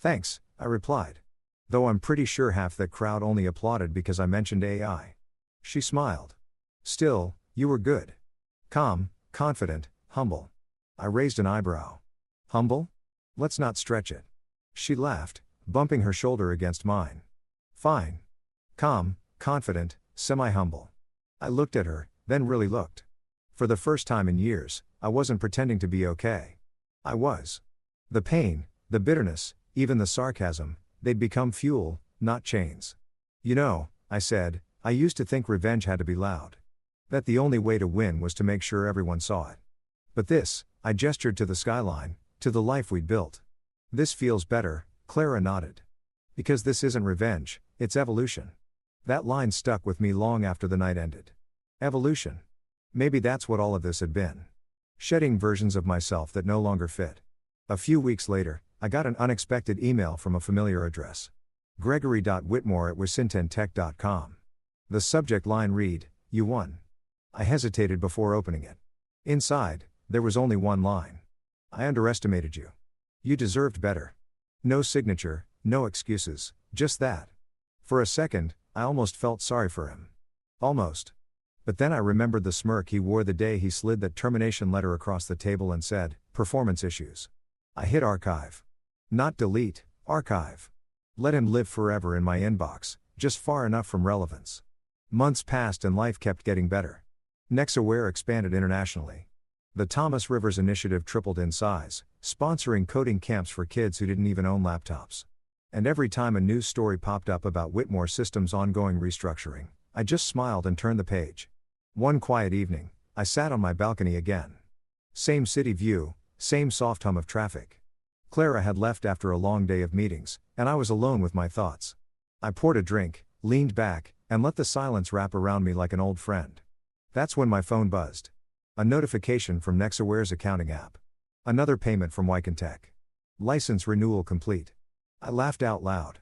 Thanks, I replied. Though I'm pretty sure half that crowd only applauded because I mentioned AI. She smiled. Still, you were good. Calm, confident, humble. I raised an eyebrow. Humble? Let's not stretch it. She laughed, bumping her shoulder against mine. Fine. Calm, confident, semi-humble. I looked at her, then really looked. For the first time in years, I wasn't pretending to be okay. I was. The pain, the bitterness, even the sarcasm, they'd become fuel, not chains. You know, I said, I used to think revenge had to be loud. That the only way to win was to make sure everyone saw it. But this, I gestured to the skyline, to the life we'd built. This feels better, Clara nodded. Because this isn't revenge, it's evolution. That line stuck with me long after the night ended. Evolution. Maybe that's what all of this had been. Shedding versions of myself that no longer fit. A few weeks later, I got an unexpected email from a familiar address. Gregory.Whitmore@wisintentech.com. The subject line read, "You won." I hesitated before opening it. Inside, there was only one line. I underestimated you. You deserved better. No signature, no excuses, just that. For a second, I almost felt sorry for him. Almost. But then I remembered the smirk he wore the day he slid that termination letter across the table and said, "Performance issues." I hit archive. Not delete, archive. Let him live forever in my inbox, just far enough from relevance. Months passed and life kept getting better. Nexaware expanded internationally. The Thomas Rivers Initiative tripled in size, sponsoring coding camps for kids who didn't even own laptops. And every time a news story popped up about Whitmore Systems' ongoing restructuring, I just smiled and turned the page. One quiet evening, I sat on my balcony again. Same city view, same soft hum of traffic. Clara had left after a long day of meetings, and I was alone with my thoughts. I poured a drink, leaned back, and let the silence wrap around me like an old friend. That's when my phone buzzed. A notification from Nexaware's accounting app. Another payment from Wykentech. License renewal complete. I laughed out loud.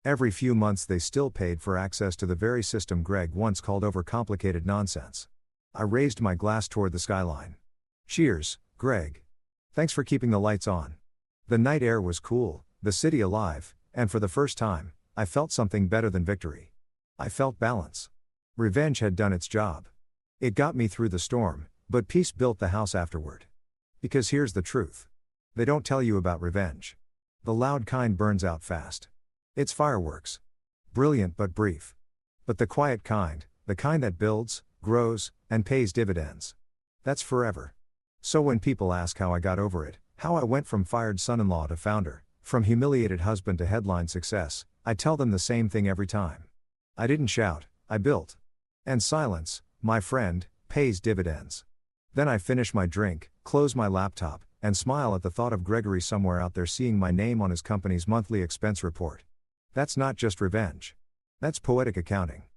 Every few months they still paid for access to the very system Greg once called overcomplicated nonsense. I raised my glass toward the skyline. Cheers, Greg. Thanks for keeping the lights on. The night air was cool, the city alive, and for the first time, I felt something better than victory. I felt balance. Revenge had done its job. It got me through the storm, but peace built the house afterward. Because here's the truth. They don't tell you about revenge. The loud kind burns out fast. It's fireworks. Brilliant but brief. But the quiet kind, the kind that builds, grows, and pays dividends. That's forever. So when people ask how I got over it, how I went from fired son-in-law to founder, from humiliated husband to headline success, I tell them the same thing every time. I didn't shout, I built. And silence, my friend, pays dividends. Then I finish my drink, close my laptop, and smile at the thought of Gregory somewhere out there seeing my name on his company's monthly expense report. That's not just revenge. That's poetic accounting.